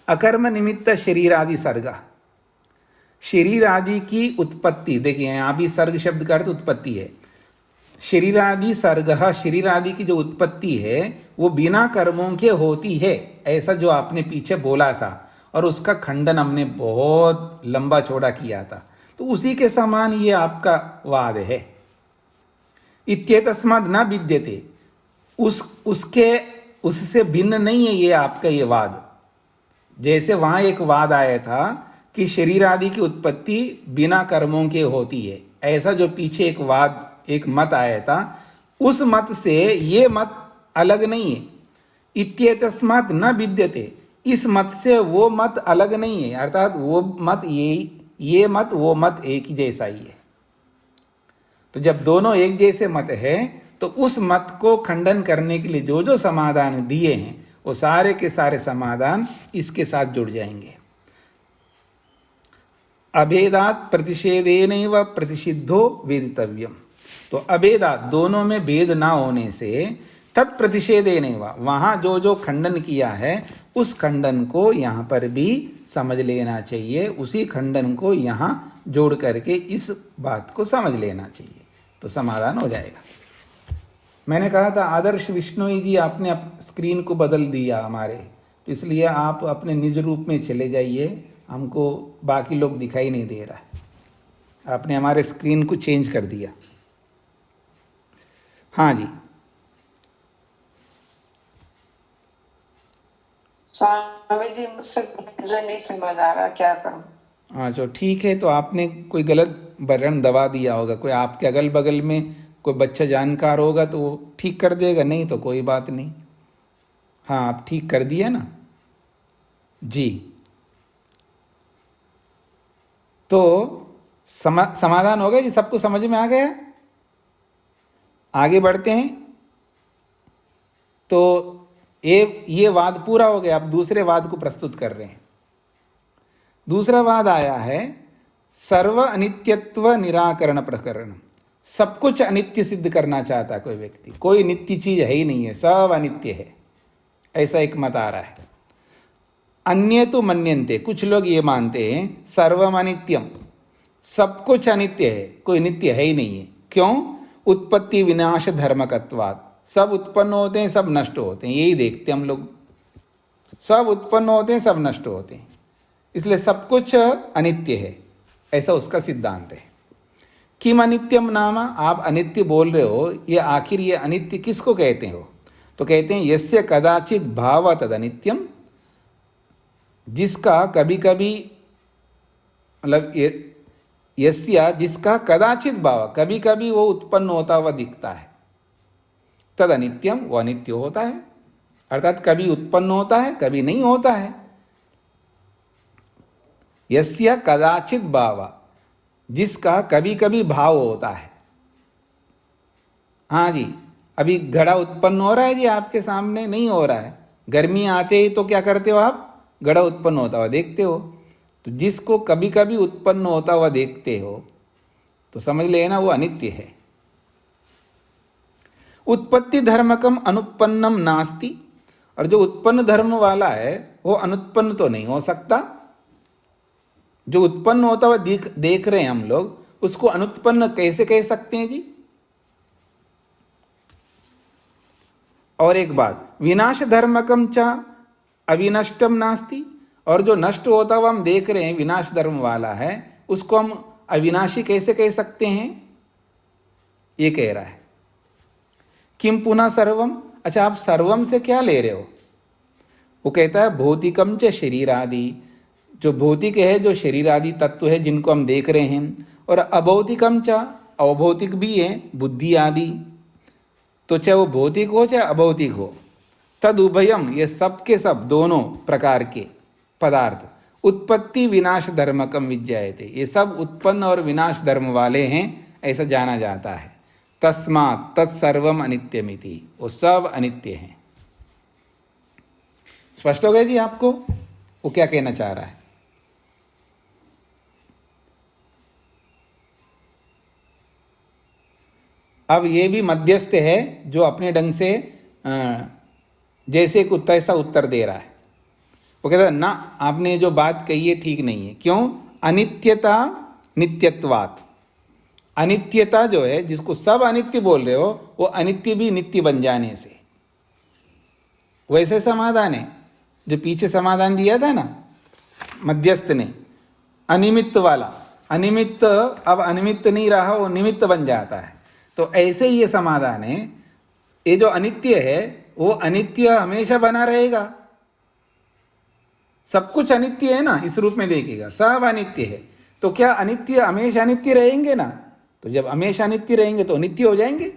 अकर्म निमित्त शरीर आदि सर्ग, शरीर आदि की उत्पत्ति। देखिए यहाँ भी सर्ग शब्द का अर्थ उत्पत्ति है। शरीर आदि सर्ग, शरीर आदि की जो उत्पत्ति है वो बिना कर्मों के होती है, ऐसा जो आपने पीछे बोला था, और उसका खंडन हमने बहुत लंबा चौड़ा किया था। तो उसी के समान ये आपका वाद है। इत्येतस्माद् न विद्यते, उससे भिन्न नहीं है ये आपका ये वाद। जैसे वहां एक वाद आया था कि शरीर आदि की उत्पत्ति बिना कर्मों के होती है, ऐसा जो पीछे एक वाद, एक मत आया था, उस मत से ये मत अलग नहीं है। इत्येतस्मात् न विद्यते, इस मत से वो मत अलग नहीं है, अर्थात वो मत ये मत वो मत एक ही जैसा ही है। तो जब दोनों एक जैसे मत है तो उस मत को खंडन करने के लिए जो जो समाधान दिए हैं वो सारे के सारे समाधान इसके साथ जुड़ जाएंगे। अभेदात प्रतिषेधेनैव प्रतिषिद्धो वेदितव्यम। तो अभेदात, दोनों में भेद ना होने से, तत्प्रतिषेधेनैव, वहां जो जो खंडन किया है उस खंडन को यहां पर भी समझ लेना चाहिए, उसी खंडन को यहां जोड़ करके इस बात को समझ लेना चाहिए, तो समाधान हो जाएगा। मैंने कहा था आदर्श विष्णोई जी आपने स्क्रीन को बदल दिया हमारे, तो इसलिए आप अपने निज रूप में चले जाइए, हमको बाकी लोग दिखाई नहीं दे रहा है। आपने हमारे स्क्रीन को चेंज कर दिया। हाँ जी, स्वामी जी मुझसे मुझे नहीं समझ आ रहा, क्या करूं? हाँ जो ठीक है, तो आपने कोई गलत बटन दबा दिया होगा, कोई आपके अगल बगल में कोई बच्चा जानकार होगा तो वो ठीक कर देगा, नहीं तो कोई बात नहीं। हाँ आप ठीक कर दिया ना जी। तो समाधान हो गया जी, सबको समझ में आ गया। आगे बढ़ते हैं। तो ये वाद पूरा हो गया, अब दूसरे वाद को प्रस्तुत कर रहे हैं। दूसरा वाद आया है सर्व अनित्यत्व निराकरण प्रकरण। सब कुछ अनित्य सिद्ध करना चाहता कोई व्यक्ति, कोई नित्य चीज है ही नहीं है, सब अनित्य है, ऐसा एक मत आ रहा है। अन्य तो मन्यन्ते, कुछ लोग ये मानते हैं सर्वम अनित्यम, सब कुछ अनित्य है, कोई नित्य है ही नहीं है। क्यों? उत्पत्ति विनाश धर्मकत्वात्, सब उत्पन्न होते हैं सब नष्ट होते हैं, यही देखते हम लोग, सब उत्पन्न होते हैं सब नष्ट होते हैं, इसलिए सब कुछ अनित्य है, ऐसा उसका सिद्धांत है। किम अनित्यम नाम, आप अनित्य बोल रहे हो, ये आखिर ये अनित्य किसको कहते हो? तो कहते हैं यस्य कदाचित भाव तद अनित्यम, जिसका कभी कभी, मतलब यस्य, जिसका कदाचित भाव, कभी कभी वो उत्पन्न होता हुआ दिखता है, तद अनित्यम, वो अनित्य होता है, अर्थात कभी उत्पन्न होता है कभी नहीं होता है। यस्य कदाचित भाव, जिसका कभी कभी भाव होता है। हाँ जी, अभी घड़ा उत्पन्न हो रहा है जी आपके सामने? नहीं हो रहा है। गर्मी आते ही तो क्या करते हो आप? घड़ा उत्पन्न होता हुआ देखते हो। तो जिसको कभी कभी उत्पन्न होता हुआ देखते हो तो समझ लेना वो अनित्य है। उत्पत्ति धर्मकम अनुत्पन्नम नास्ति, और जो उत्पन्न धर्म वाला है वो अनुत्पन्न तो नहीं हो सकता। जो उत्पन्न होता हुआ देख रहे हैं हम लोग, उसको अनुत्पन्न कैसे कह सकते हैं जी? और एक बात, विनाश धर्मकम च अविनष्टम नास्ति, और जो नष्ट होता हुआ हम देख रहे हैं विनाश धर्म वाला है, उसको हम अविनाशी कैसे कह सकते हैं? ये कह रहा है। किम पुनः सर्वम, अच्छा आप सर्वम से क्या ले रहे हो? वो कहता है भौतिकम च शरीर आदि, जो भौतिक है, जो शरीर आदि तत्व है जिनको हम देख रहे हैं, और अभौतिकम च, अभौतिक भी है, बुद्धि आदि, तो चाहे वो भौतिक हो चाहे अभौतिक हो, तद उभयम, ये सब के सब दोनों प्रकार के पदार्थ उत्पत्ति विनाश धर्मकम विज्ञायते, ये सब उत्पन्न और विनाश धर्म वाले हैं, ऐसा जाना जाता है। तस्मात् तत्सर्वम अनित्यमिति, वो सब अनित्य हैं। स्पष्ट हो गया जी आपको वो क्या कहना चाह रहा है? अब ये भी मध्यस्थ है जो अपने ढंग से जैसे कुत्ता ऐसा उत्तर दे रहा है। वो कहता है ना, आपने जो बात कही है ठीक नहीं है। क्यों? अनित्यता नित्यत्वात्। अनित्यता जो है, जिसको सब अनित्य बोल रहे हो, वो अनित्य भी नित्य बन जाने से। वैसे समाधान है जो पीछे समाधान दिया था ना मध्यस्थ ने, अनिमित्त वाला। अनिमित्त अब अनिमित्त नहीं रहा, वो निमित्त बन जाता है। तो ऐसे ही ये समाधान है, ये जो अनित्य है वो अनित्य हमेशा बना रहेगा। सब कुछ अनित्य है ना, इस रूप में देखिएगा, सब अनित्य है। तो क्या अनित्य हमेशा अनित्य रहेंगे ना? तो जब हमेशा अनित्य रहेंगे तो नित्य हो जाएंगे।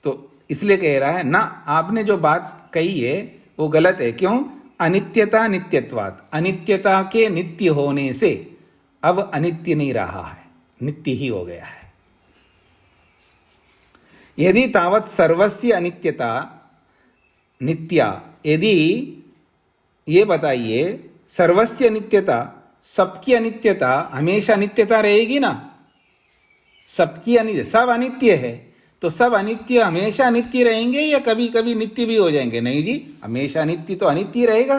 तो इसलिए कह रहा है ना, आपने जो बात कही है वो गलत है। क्यों? अनित्यता नित्यत्वात्। अनित्यता के नित्य होने से अब अनित्य नहीं रहा है, नित्य ही हो गया है। यदि तावत् सर्वस्य अनित्यता नित्या, यदि ये बताइए सर्वस्य अनित्यता, सबकी अनित्यता हमेशा अनित्यता रहेगी ना? सबकी अनित्य, सब अनित्य है, तो सब अनित्य हमेशा अनित्य रहेंगे या कभी कभी नित्य भी हो जाएंगे? नहीं जी, हमेशा अनित्य तो अनित्य रहेगा।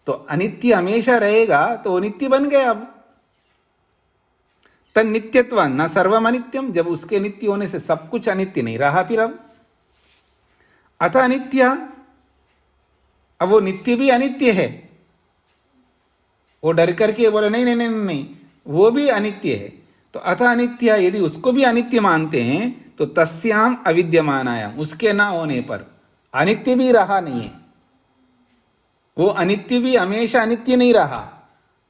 तो अनित्य हमेशा रहेगा तो नित्य बन गया। अब तन नित्यत्व न सर्वम अनित्यम, जब उसके नित्य होने से सब कुछ अनित्य नहीं रहा फिर। अब अतः अनित्य, अब वो नित्य भी अनित्य है। वो डर करके बोले नहीं नहीं नहीं नहीं, वो भी अनित्य है। तो अतः अनित्य, यदि उसको भी अनित्य मानते हैं तो तस्याम अविद्यमानायाम, उसके ना होने पर अनित्य भी रहा नहीं है। वो अनित्य भी हमेशा अनित्य नहीं रहा।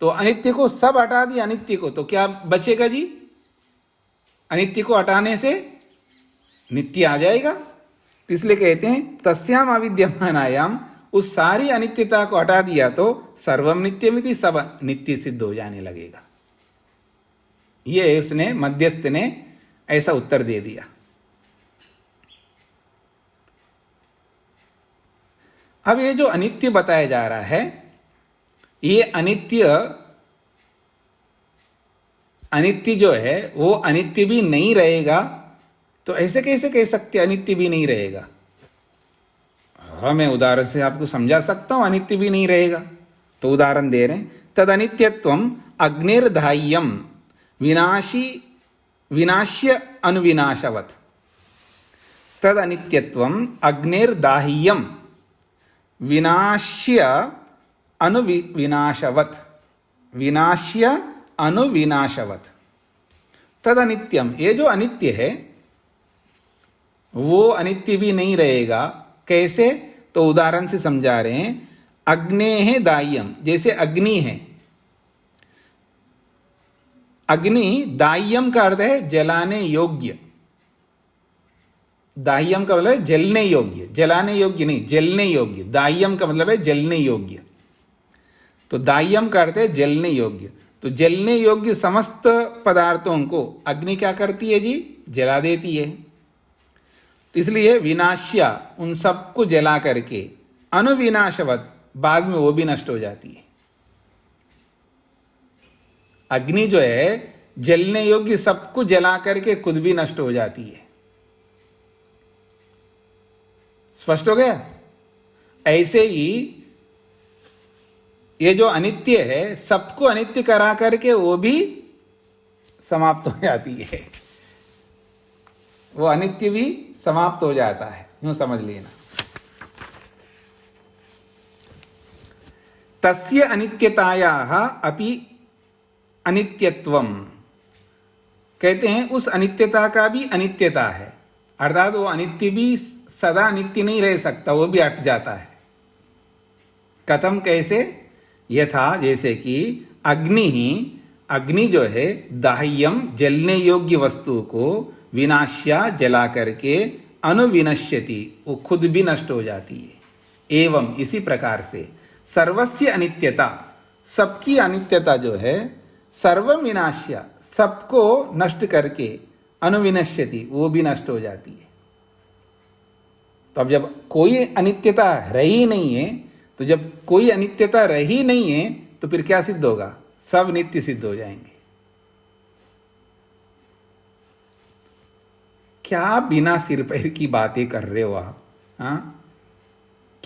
तो अनित्य को सब हटा दिया अनित्य को, तो क्या बचेगा जी? अनित्य को हटाने से नित्य आ जाएगा। तो इसलिए कहते हैं तस्याम अविद्यमानायाम, उस सारी अनित्यता को हटा दिया तो सर्वम नित्यमिति, सब नित्य सिद्ध हो जाने लगेगा। ये उसने मध्यस्थ ने ऐसा उत्तर दे दिया। अब ये जो अनित्य बताया जा रहा है, ये अनित्य जो है वो अनित्य भी नहीं रहेगा। तो ऐसे कैसे कह सकते अनित्य भी नहीं रहेगा? हाँ, मैं उदाहरण से आपको समझा सकता हूं अनित्य भी नहीं रहेगा। तो उदाहरण दे रहे हैं, तद अनित्यत्वम अग्निर्धाह्यम विनाश्य अनुविनाशवत्। तद अनित्यत्वम अग्निर्दाह्यम विनाश्य अनुविनाशवत्। विनाश्य अनुविनाशवत्। तद अनित्यम, ये जो अनित्य है वो अनित्य भी नहीं रहेगा। कैसे? तो उदाहरण से समझा रहे हैं, अग्नेः दाह्यम, जैसे अग्नि है। अग्नि, दाह्यम का अर्थ है जलाने योग्य। दाह्यम का मतलब है जलने योग्य, जलाने योग्य नहीं, जलने योग्य। दाह्यम का मतलब है जलने योग्य। तो दाह्यम का अर्थ है जलने योग्य। तो जलने योग्य समस्त पदार्थों को अग्नि क्या करती है जी? जला देती है। तो इसलिए विनाश्या, उन सबको जला करके, अनुविनाशवत, बाद में वो भी नष्ट हो जाती है। अग्नि जो है जलने योग्य सबको जला करके खुद भी नष्ट हो जाती है। स्पष्ट हो गया? ऐसे ही ये जो अनित्य है सबको अनित्य करा करके वो भी समाप्त हो जाती है। वो अनित्य भी समाप्त हो जाता है, यूं समझ लेना। तस्य अनित्यतायाः अपि अनित्यत्वम, कहते हैं उस अनित्यता का भी अनित्यता है। अर्थात वो अनित्य भी सदा नित्य नहीं रह सकता, वो भी हट जाता है। कथम, कैसे? यथा, जैसे कि अग्नि जो है दाह्यम, जलने योग्य वस्तु को विनाश्या, जला करके, अनुविनश्यति, वो खुद भी नष्ट हो जाती है। एवं इसी प्रकार से सर्वस्य अनित्यता, सबकी अनित्यता जो है, सर्वम विनाश्य, सबको नष्ट करके, अनुविनश्यति, वो भी नष्ट हो जाती है। तो अब जब कोई अनित्यता रही नहीं है, तो जब कोई अनित्यता रही नहीं है तो फिर क्या सिद्ध होगा? सब नित्य सिद्ध हो जाएंगे। क्या बिना सिर पैर की बातें कर रहे हो आप? हाँ,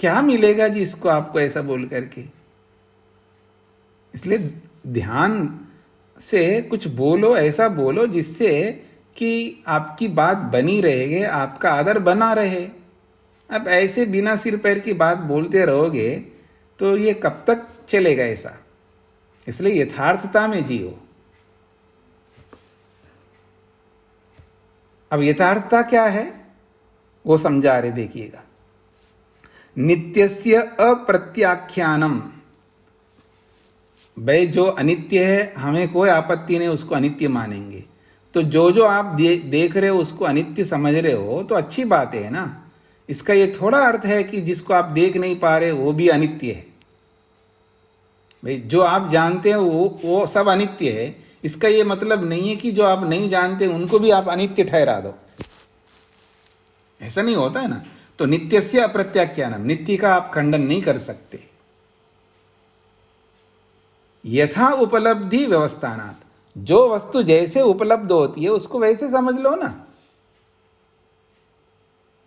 क्या मिलेगा जी इसको आपको ऐसा बोल करके? इसलिए ध्यान से कुछ बोलो, ऐसा बोलो जिससे कि आपकी बात बनी रहेगी, आपका आदर बना रहे। अब ऐसे बिना सिर पैर की बात बोलते रहोगे तो ये कब तक चलेगा ऐसा? इसलिए यथार्थता में जियो। अब यथार्थता क्या है वो समझा रहे, देखिएगा। नित्यस्य अप्रत्याख्यानम, भाई जो अनित्य है हमें कोई आपत्ति नहीं, उसको अनित्य मानेंगे। तो जो आप देख रहे हो उसको अनित्य समझ रहे हो तो अच्छी बात है ना। इसका ये थोड़ा अर्थ है कि जिसको आप देख नहीं पा रहे वो भी अनित्य है। भाई जो आप जानते हो वो सब अनित्य है, इसका ये मतलब नहीं है कि जो आप नहीं जानते उनको भी आप अनित्य ठहरा दो। ऐसा नहीं होता है ना। तो नित्यस्य अप्रत्याख्यानम, नित्य का आप खंडन नहीं कर सकते। यथा उपलब्धि व्यवस्थानात्, जो वस्तु जैसे उपलब्ध होती है उसको वैसे समझ लो ना।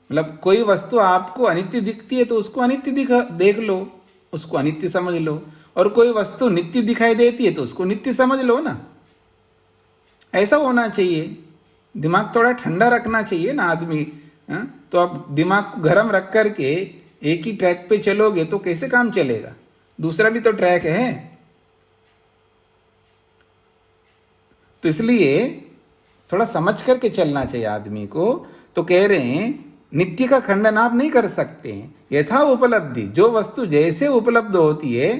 मतलब कोई वस्तु आपको अनित्य दिखती है तो उसको अनित्य देख लो, उसको अनित्य समझ लो। और कोई वस्तु नित्य दिखाई देती है तो उसको नित्य समझ लो ना। ऐसा होना चाहिए। दिमाग थोड़ा ठंडा रखना चाहिए ना आदमी। तो आप दिमाग को गर्म रख करके एक ही ट्रैक पे चलोगे तो कैसे काम चलेगा? दूसरा भी तो ट्रैक है। तो इसलिए थोड़ा समझ करके चलना चाहिए आदमी को। तो कह रहे हैं नित्य का खंडन आप नहीं कर सकते हैं। यथा उपलब्धि, जो वस्तु जैसे उपलब्ध होती है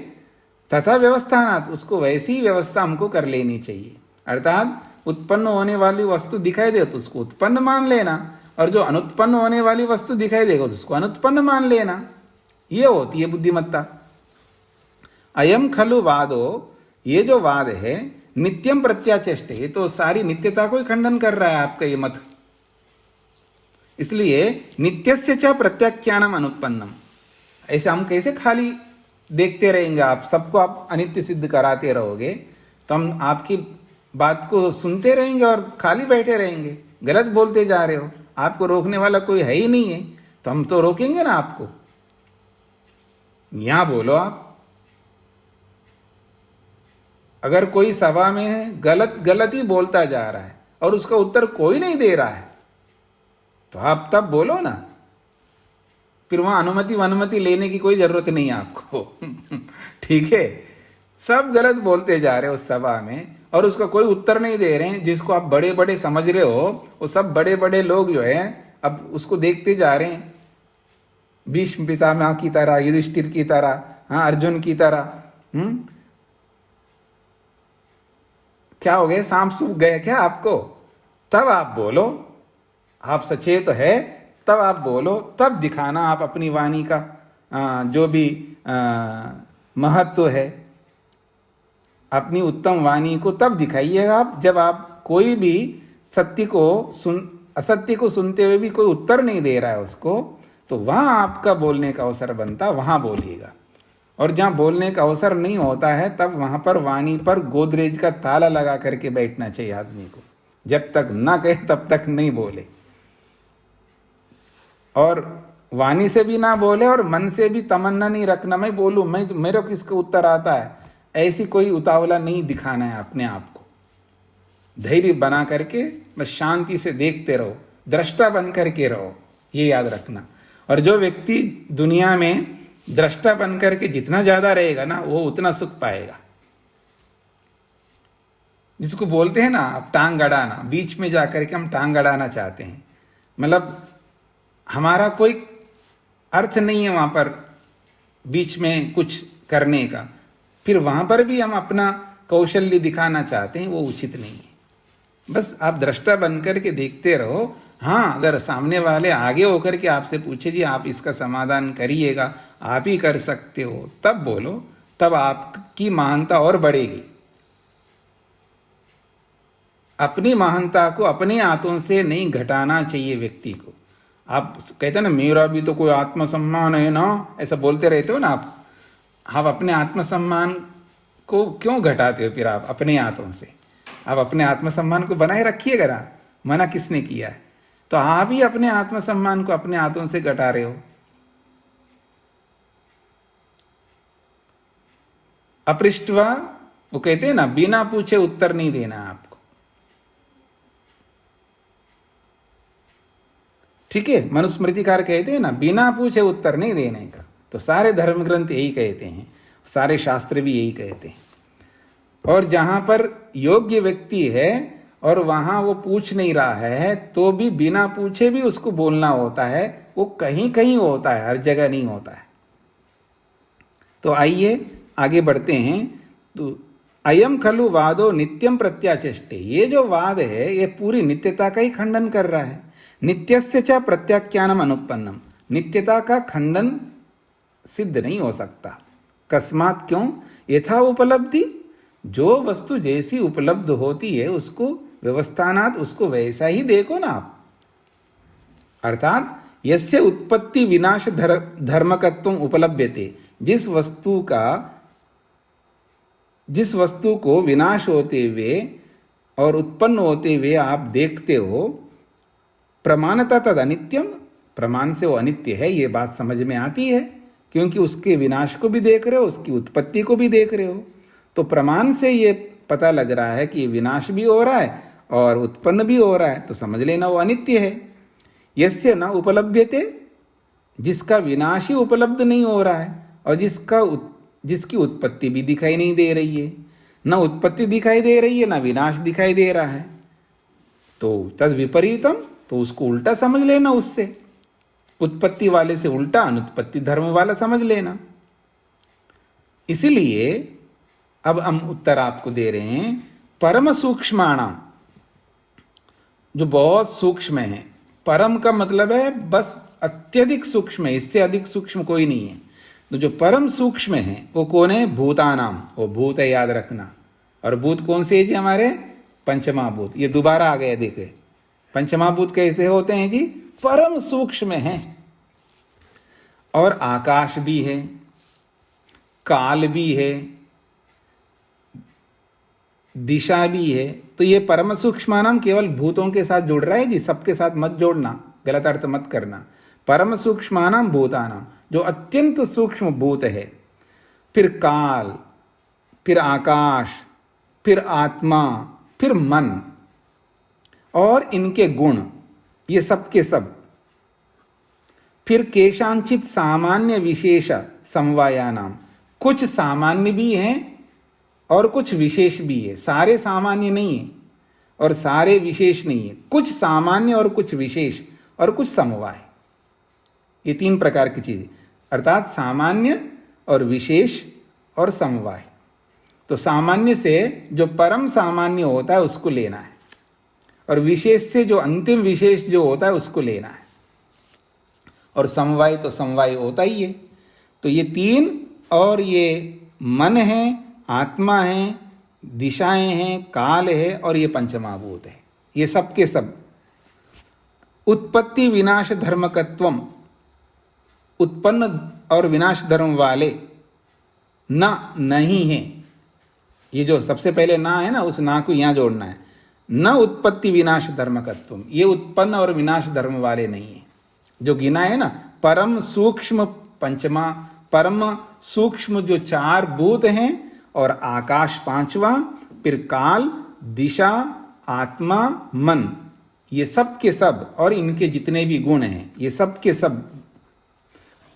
तथा व्यवस्थानात्, उसको वैसी व्यवस्था हमको कर लेनी चाहिए। अर्थात उत्पन्न होने वाली वस्तु दिखाई दे तो उसको उत्पन्न मान लेना, और जो अनुत्पन्न होने वाली वस्तु दिखाई देगा तो उसको अनुत्पन्न मान लेना। ये होती है बुद्धिमत्ता। अयम खलु वादो, ये जो वाद है नित्यम प्रत्याचेष्टे, ये तो सारी नित्यता को ही खंडन कर रहा है आपका ये मत। इसलिए नित्यस्य च प्रत्याख्यानम अनुत्पन्नम। ऐसे हम कैसे खाली देखते रहेंगे? आप सबको आप अनित्य सिद्ध कराते रहोगे तो हम आपकी बात को सुनते रहेंगे और खाली बैठे रहेंगे। गलत बोलते जा रहे हो, आपको रोकने वाला कोई है ही नहीं है, तो हम तो रोकेंगे ना आपको। यहां बोलो आप। अगर कोई सभा में गलत ही बोलता जा रहा है और उसका उत्तर कोई नहीं दे रहा है तो आप तब बोलो ना। फिर वहां अनुमति लेने की कोई जरूरत नहीं है आपको। ठीक है। सब गलत बोलते जा रहे हो उस सभा में और उसका कोई उत्तर नहीं दे रहे हैं। जिसको आप बड़े बड़े समझ रहे हो वो सब बड़े बड़े लोग जो है अब उसको देखते जा रहे हैं। भीष्म पितामह की तरह, युधिष्ठिर की तरह, हाँ अर्जुन की तरह। क्या हो गए? सांप सूख गए क्या आपको? तब आप बोलो। आप सचेत है तब आप बोलो, तब दिखाना आप अपनी वाणी का जो भी महत्व है, अपनी उत्तम वाणी को तब दिखाइएगा आप, जब आप कोई भी असत्य को सुनते हुए भी कोई उत्तर नहीं दे रहा है उसको, तो वहां आपका बोलने का अवसर बनता, वहां बोलिएगा। और जहां बोलने का अवसर नहीं होता है तब वहां पर वाणी पर गोदरेज का ताला लगा करके बैठना चाहिए आदमी को। जब तक ना कहे तब तक नहीं बोले, और वाणी से भी ना बोले और मन से भी तमन्ना नहीं रखना मैं बोलूं, मैं मेरे को किसका उत्तर आता है, ऐसी कोई उतावला नहीं दिखाना है अपने आप को। धैर्य बना करके बस शांति से देखते रहो, दृष्टा बन करके रहो, ये याद रखना। और जो व्यक्ति दुनिया में दृष्टा बन करके जितना ज्यादा रहेगा ना वो उतना सुख पाएगा। जिसको बोलते हैं ना आप टांग अड़ाना, बीच में जाकर के हम टांग अड़ाना चाहते हैं, मतलब हमारा कोई अर्थ नहीं है वहां पर बीच में कुछ करने का, फिर वहां पर भी हम अपना कौशल्य दिखाना चाहते हैं, वो उचित नहीं है। बस आप दृष्टा बन करके देखते रहो। हाँ, अगर सामने वाले आगे होकर के आपसे पूछे जी आप इसका समाधान करिएगा, आप ही कर सकते हो, तब बोलो, तब आपकी महानता और बढ़ेगी। अपनी महानता को अपने हाथों से नहीं घटाना चाहिए व्यक्ति को। आप कहते ना मेरा भी तो कोई आत्मसम्मान है ना, ऐसा बोलते रहते हो ना आप अपने आत्मसम्मान को क्यों घटाते हो? फिर आप अपने हाथों से आप अपने आत्मसम्मान को बनाए रखिएगा ना, मना किसने किया है? तो आप ही अपने आत्मसम्मान को अपने हाथों से घटा रहे हो। अपृष्टवा, वो कहते हैं ना, बिना पूछे उत्तर नहीं देना आपको, ठीक है। मनुस्मृतिकार कहते हैं ना, बिना पूछे उत्तर नहीं देने का। तो सारे धर्म ग्रंथ यही कहते हैं, सारे शास्त्र भी यही कहते हैं। और जहां पर योग्य व्यक्ति है और वहां वो पूछ नहीं रहा है, तो भी बिना पूछे भी उसको बोलना होता है। वो कहीं कहीं होता है, हर जगह नहीं होता है। तो आइए आगे बढ़ते हैं। तो अयम खलु वादो नित्यम प्रत्याचेष्टे, ये जो वाद है ये पूरी नित्यता का ही खंडन कर रहा है। नित्यस्य च प्रत्याख्यानम अनुपन्नम, नित्यता का खंडन सिद्ध नहीं हो सकता। कस्मात, क्यों? यथा उपलब्धि, जो वस्तु जैसी उपलब्ध होती है उसको व्यवस्थानात, उसको वैसा ही देखो ना आप। अर्थात यस्य उत्पत्ति विनाश धर्मकत्वम उपलभ्यते, जिस वस्तु को विनाश होते हुए और उत्पन्न होते हुए आप देखते हो, प्रमाणता तद अनित्यम, प्रमाण से वो अनित्य है, ये बात समझ में आती है, क्योंकि उसके विनाश को भी देख रहे हो, उसकी उत्पत्ति को भी देख रहे हो। तो प्रमाण से ये पता लग रहा है कि विनाश भी हो रहा है और उत्पन्न भी हो रहा है, तो समझ लेना वो अनित्य है। यस्य न उपलभ्यते, जिसका विनाश ही उपलब्ध नहीं हो रहा है और जिसकी उत्पत्ति भी दिखाई नहीं दे रही है, न उत्पत्ति दिखाई दे रही है न विनाश दिखाई दे रहा है, तो तद विपरीतम, तो उसको उल्टा समझ लेना, उससे उत्पत्ति वाले से उल्टा अनुत्पत्ति धर्म वाला समझ लेना। इसीलिए अब हम उत्तर आपको दे रहे हैं। परम सूक्ष्माणाम, जो बहुत सूक्ष्म है, परम का मतलब है बस अत्यधिक सूक्ष्म है, इससे अधिक सूक्ष्म कोई नहीं है। तो जो परम सूक्ष्म है वो कौन है? भूतानाम, वो भूत है, याद रखना। और भूत कौन से है जी? हमारे पंचमहाभूत। ये दोबारा आ गया, देखे पंचमहाभूत कैसे होते हैं जी? परम सूक्ष्म है। और आकाश भी है, काल भी है, दिशा भी है। तो ये परम सूक्ष्मानाम केवल भूतों के साथ जुड़ रहा है जी, सबके साथ मत जोड़ना, गलत अर्थ मत करना। परम सूक्ष्मानाम भूतानाम, जो अत्यंत सूक्ष्म भूत है, फिर काल, फिर आकाश, फिर आत्मा, फिर मन और इनके गुण, ये सब के सब, फिर केशांचित सामान्य विशेष समवायानाम, कुछ सामान्य भी हैं और कुछ विशेष भी है। सारे सामान्य नहीं है और सारे विशेष नहीं है, कुछ सामान्य और कुछ विशेष और कुछ समवाय, ये तीन प्रकार की चीजें। अर्थात सामान्य और विशेष और समवाय। तो सामान्य से जो परम सामान्य होता है उसको लेना है, और विशेष से जो अंतिम विशेष जो होता है उसको लेना है, और समवाय तो समवाय होता ही है। तो ये तीन, और ये मन है, आत्मा है, दिशाएं हैं, काल है और ये पंचमहाभूत है, ये सब के सब उत्पत्ति विनाश धर्मकत्वम, उत्पन्न और विनाश धर्म वाले न नहीं है। ये जो सबसे पहले ना है ना, उस ना को यहां जोड़ना है। न उत्पत्ति विनाश धर्मकत्वम, ये उत्पन्न और विनाश धर्म वाले नहीं है। जो गिना है ना, परम सूक्ष्म पंचमा, परम सूक्ष्म जो चार भूत हैं, और आकाश पांचवा, फिर काल, दिशा, आत्मा, मन, ये सब के सब, और इनके जितने भी गुण हैं, ये सब के सब,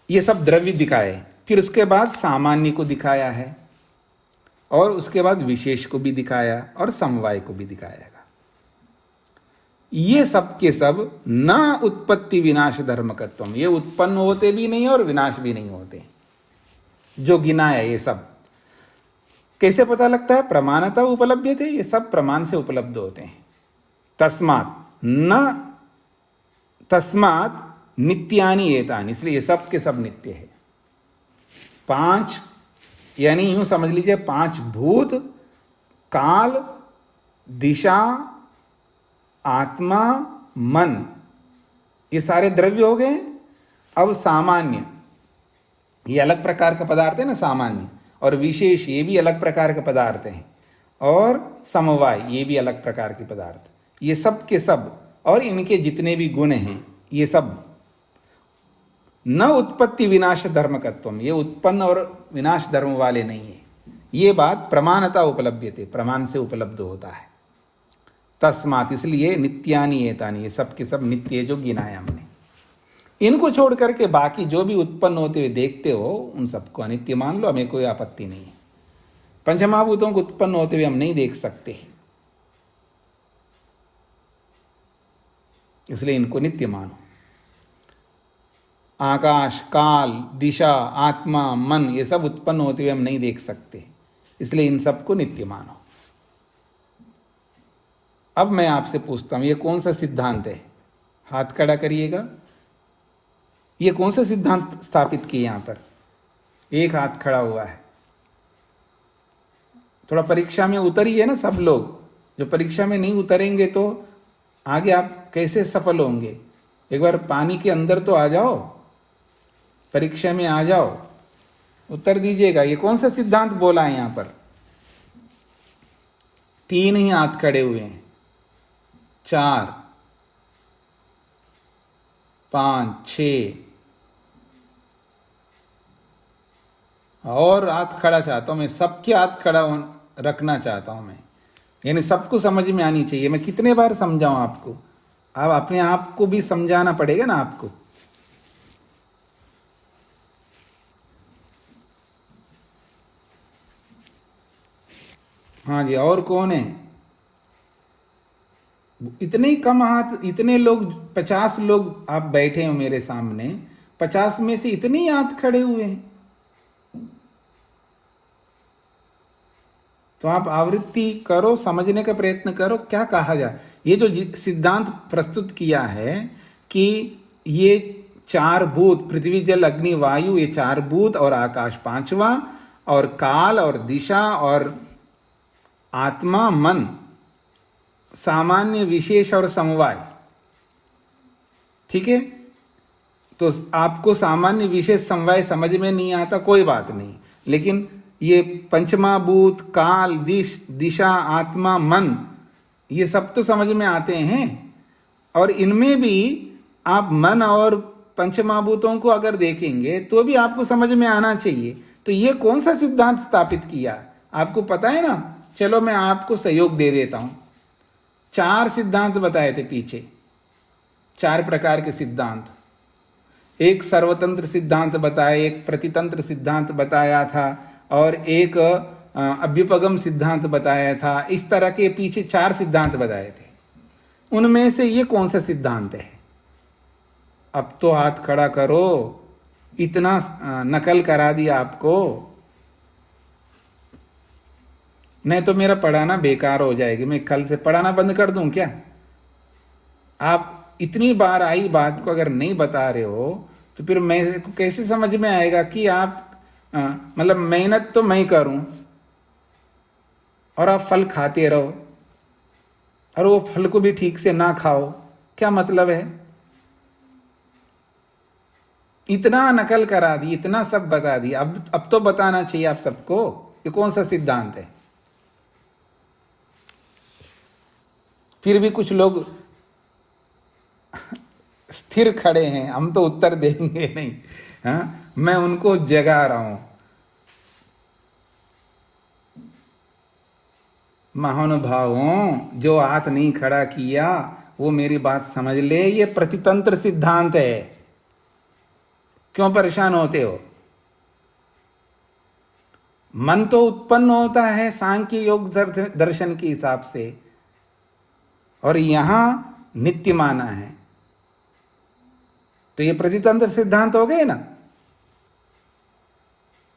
ये सब द्रव्य दिखाए। फिर उसके बाद सामान्य को दिखाया है, और उसके बाद विशेष को भी दिखाया, और समवाय को भी दिखाएगा। ये सब के सब न उत्पत्ति विनाश धर्मकत्वम, ये उत्पन्न होते भी नहीं और विनाश भी नहीं होते। जो गिना है ये सब कैसे पता लगता है? प्रमाणता उपलब्ध थे, ये सब प्रमाण से उपलब्ध होते हैं। तस्मात् नित्यानि एतानि, इसलिए ये सब के सब नित्य है। पांच, यानी यूं समझ लीजिए, पांच भूत, काल, दिशा, आत्मा, मन, ये सारे द्रव्य हो गए। अब सामान्य, ये अलग प्रकार का पदार्थ है ना सामान्य, और विशेष ये भी अलग प्रकार के पदार्थ हैं, और समवाय ये भी अलग प्रकार के पदार्थ, ये सब के सब, और इनके जितने भी गुण हैं ये सब न उत्पत्ति विनाश धर्मकत्वम, ये उत्पन्न और विनाश धर्म वाले नहीं है। ये बात प्रमाणता उपलभ्यते, प्रमाण से उपलब्ध होता है। तस्मात्, इसलिए नित्यानि एतानि, ये सब के सब नित्य जो गिनाए हमने, इनको छोड़ करके बाकी जो भी उत्पन्न होते हुए देखते हो उन सबको अनित्य मान लो, हमें कोई आपत्ति नहीं है। पंचमहाभूतों को उत्पन्न होते हुए हम नहीं देख सकते, इसलिए इनको नित्य मानो। आकाश, काल, दिशा, आत्मा, मन, ये सब उत्पन्न होते हुए हम नहीं देख सकते, इसलिए इन सबको नित्य मानो। अब मैं आपसे पूछता हूं, ये कौन सा सिद्धांत है? हाथ खड़ा करिएगा। ये कौन सा सिद्धांत स्थापित किए? यहां पर एक हाथ खड़ा हुआ है। थोड़ा परीक्षा में उतरिए ना सब लोग। जो परीक्षा में नहीं उतरेंगे तो आगे आप कैसे सफल होंगे? एक बार पानी के अंदर तो आ जाओ, परीक्षा में आ जाओ, उत्तर दीजिएगा। ये कौन सा सिद्धांत बोला है यहां पर? 3 ही हाथ खड़े हुए हैं, 4, 5, 6 और हाथ खड़ा चाहता हूं मैं, सबके हाथ खड़ा रखना चाहता हूं मैं, यानी सबको समझ में आनी चाहिए। मैं कितने बार समझाऊं आपको? आप अपने आप को भी समझाना पड़ेगा ना आपको। हाँ जी, और कौन है? इतने कम हाथ, इतने लोग, 50 लोग आप बैठे हो मेरे सामने, 50 में से इतने ही हाथ खड़े हुए हैं। तो आप आवृत्ति करो, समझने का प्रयत्न करो क्या कहा जाए। ये जो सिद्धांत प्रस्तुत किया है कि ये 4 भूत, पृथ्वी जल अग्नि वायु, ये 4 भूत और आकाश 5वां, और काल और दिशा और आत्मा मन, सामान्य विशेष और समवाय, ठीक है। तो आपको सामान्य विशेष समवाय समझ में नहीं आता, कोई बात नहीं, लेकिन ये पंचमहाभूत, काल, दिशा, आत्मा, मन, ये सब तो समझ में आते हैं। और इनमें भी आप मन और पंचमहाभूतों को अगर देखेंगे तो भी आपको समझ में आना चाहिए। तो ये कौन सा सिद्धांत स्थापित किया आपको पता है ना? चलो मैं आपको सहयोग दे देता हूं। 4 सिद्धांत बताए थे पीछे, 4 प्रकार के सिद्धांत। एक सर्वतंत्र सिद्धांत बताया, एक प्रतितंत्र सिद्धांत बताया था, और एक अभ्युपगम सिद्धांत बताया था। इस तरह के पीछे 4 सिद्धांत बताए थे। उनमें से ये कौन सा सिद्धांत है? अब तो हाथ खड़ा करो, इतना नकल करा दिया आपको, नहीं तो मेरा पढ़ाना बेकार हो जाएगी। मैं कल से पढ़ाना बंद कर दूं क्या? आप इतनी बार आई बात को अगर नहीं बता रहे हो तो फिर मैं को कैसे समझ में आएगा कि आप मतलब मेहनत तो मैं करूं और आप फल खाते रहो, और वो फल को भी ठीक से ना खाओ, क्या मतलब है? इतना नकल करा दी, इतना सब बता दी, अब तो बताना चाहिए आप सबको ये कौन सा सिद्धांत है। फिर भी कुछ लोग स्थिर खड़े हैं, हम तो उत्तर देंगे नहीं। हाँ, मैं उनको जगा रहा हूं। महानुभावों, जो हाथ नहीं खड़ा किया वो मेरी बात समझ ले, ये प्रतितंत्र सिद्धांत है। क्यों परेशान होते हो? मन तो उत्पन्न होता है सांख्य योग दर्शन के हिसाब से, और यहां नित्य माना है, तो ये प्रतितंत्र सिद्धांत हो गए ना।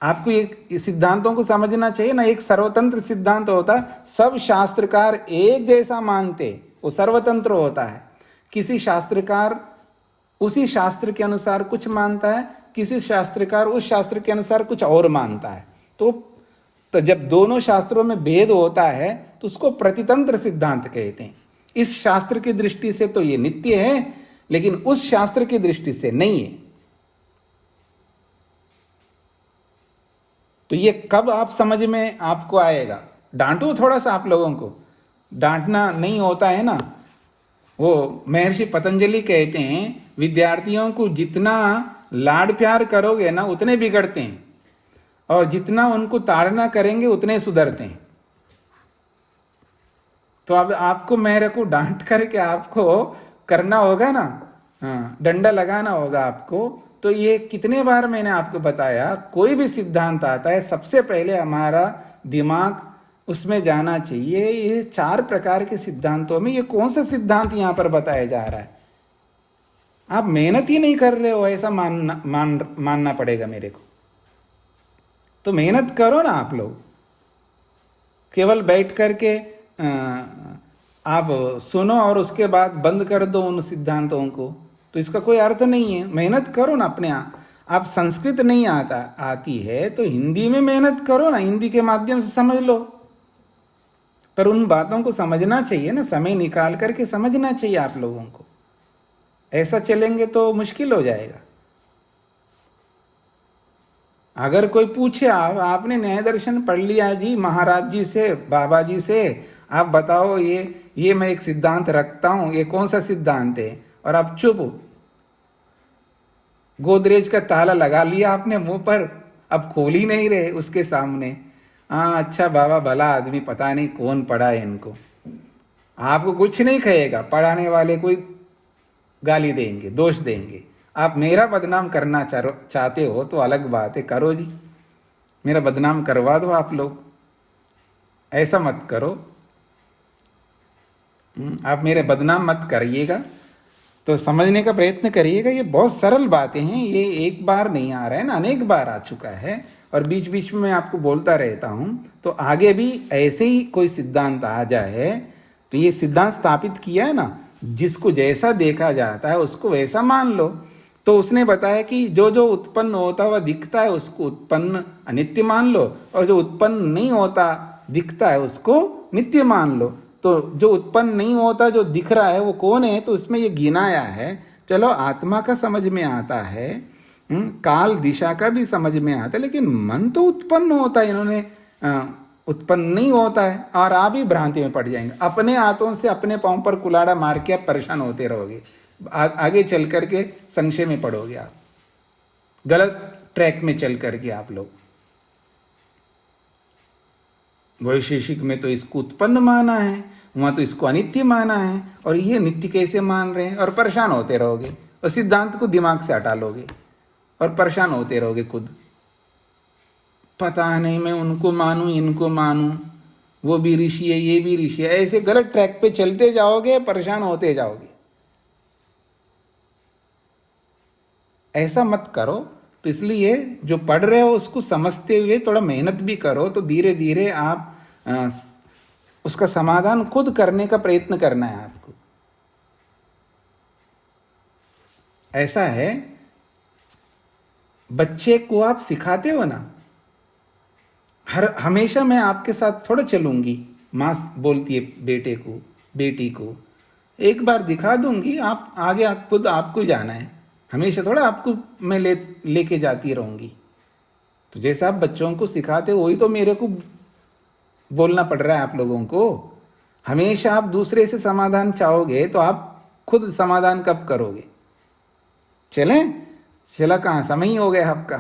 आपको ये सिद्धांतों को समझना चाहिए ना। एक सर्वतंत्र सिद्धांत होता है, सब शास्त्रकार एक जैसा मानते, वो सर्वतंत्र होता है। किसी शास्त्रकार उसी शास्त्र के अनुसार कुछ मानता है, किसी शास्त्रकार उस शास्त्र के अनुसार कुछ और मानता है। तो जब दोनों शास्त्रों में भेद होता है तो उसको प्रतितंत्र सिद्धांत कहते हैं। इस शास्त्र की दृष्टि से तो ये नित्य है, लेकिन उस शास्त्र की दृष्टि से नहीं है। तो ये कब आप समझ में आपको आएगा? डांटो थोड़ा सा, आप लोगों को डांटना नहीं होता है ना। वो महर्षि पतंजलि कहते हैं, विद्यार्थियों को जितना लाड प्यार करोगे ना उतने बिगड़ते हैं, और जितना उनको ताड़ना करेंगे उतने सुधरते हैं। तो अब आपको मेरे को डांट करके आपको करना होगा ना, हाँ, डंडा लगाना होगा आपको। तो ये कितने बार मैंने आपको बताया, कोई भी सिद्धांत आता है सबसे पहले हमारा दिमाग उसमें जाना चाहिए। ये 4 प्रकार के सिद्धांतों में ये कौन सा सिद्धांत यहां पर बताया जा रहा है? आप मेहनत ही नहीं कर रहे हो, ऐसा मानना पड़ेगा मेरे को। तो मेहनत करो ना आप लोग। केवल बैठ करके आप सुनो और उसके बाद बंद कर दो उन सिद्धांतों को, तो इसका कोई अर्थ नहीं है। मेहनत करो ना अपने आप संस्कृत नहीं आती है तो हिंदी में मेहनत करो ना, हिंदी के माध्यम से समझ लो। पर उन बातों को समझना चाहिए ना, समय निकाल करके समझना चाहिए आप लोगों को। ऐसा चलेंगे तो मुश्किल हो जाएगा। अगर कोई पूछे आपने न्याय दर्शन पढ़ लिया जी महाराज जी से, बाबा जी से, आप बताओ ये मैं एक सिद्धांत रखता हूं, ये कौन सा सिद्धांत है? और आप चुप, गोदरेज का ताला लगा लिया आपने मुंह पर, अब खोल ही नहीं रहे उसके सामने। हाँ अच्छा बाबा भला आदमी, पता नहीं कौन पढ़ा है इनको। आपको कुछ नहीं कहेगा, पढ़ाने वाले कोई गाली देंगे, दोष देंगे। आप मेरा बदनाम करना चाहते हो तो अलग बात है, करो जी, मेरा बदनाम करवा दो आप लोग, ऐसा मत करो। आप मेरे बदनाम मत करिएगा। तो समझने का प्रयत्न करिएगा। ये बहुत सरल बातें हैं, ये एक बार नहीं आ रहा है ना, अनेक बार आ चुका है। और बीच बीच में मैं आपको बोलता रहता हूं। तो आगे भी ऐसे ही कोई सिद्धांत आ जाए तो ये सिद्धांत स्थापित किया है ना, जिसको जैसा देखा जाता है उसको वैसा मान लो। तो उसने बताया कि जो जो उत्पन्न होता हुआ दिखता है उसको उत्पन्न अनित्य मान लो, और जो उत्पन्न नहीं होता दिखता है उसको नित्य मान लो। तो जो उत्पन्न नहीं होता जो दिख रहा है वो कौन है? तो इसमें ये गिनाया है। चलो आत्मा का समझ में आता है, काल दिशा का भी समझ में आता है, लेकिन मन तो उत्पन्न होता है, इन्होंने उत्पन्न नहीं होता है। और आप ही भ्रांति में पड़ जाएंगे। अपने हाथों से अपने पांव पर कुलाड़ा मार के आप परेशान होते रहोगे, आगे चल करके संशय में पड़ोगे, आप गलत ट्रैक में चल करके। आप लोग वैशेषिक में तो इसको उत्पन्न माना है, वहां तो इसको अनित्य माना है, और ये नित्य कैसे मान रहे हैं, और परेशान होते रहोगे। और सिद्धांत को दिमाग से हटा लोगे और परेशान होते रहोगे खुद। पता नहीं मैं उनको मानूं इनको मानूं, वो भी ऋषि है ये भी ऋषि है, ऐसे गलत ट्रैक पे चलते जाओगे, परेशान होते जाओगे। ऐसा मत करो। तो इसलिए जो पढ़ रहे हो उसको समझते हुए थोड़ा मेहनत भी करो, तो धीरे धीरे आप उसका समाधान खुद करने का प्रयत्न करना है आपको। ऐसा है, बच्चे को आप सिखाते हो ना, हमेशा मैं आपके साथ थोड़ा चलूंगी, माँ बोलती है बेटे को बेटी को, एक बार दिखा दूंगी, आप आगे खुद आपको जाना है, हमेशा थोड़ा आपको मैं लेके जाती रहूंगी। तो जैसे आप बच्चों को सिखाते हो वही तो मेरे को बोलना पड़ रहा है आप लोगों को। हमेशा आप दूसरे से समाधान चाहोगे तो आप खुद समाधान कब करोगे? चला कहाँ, समय ही हो गया आपका।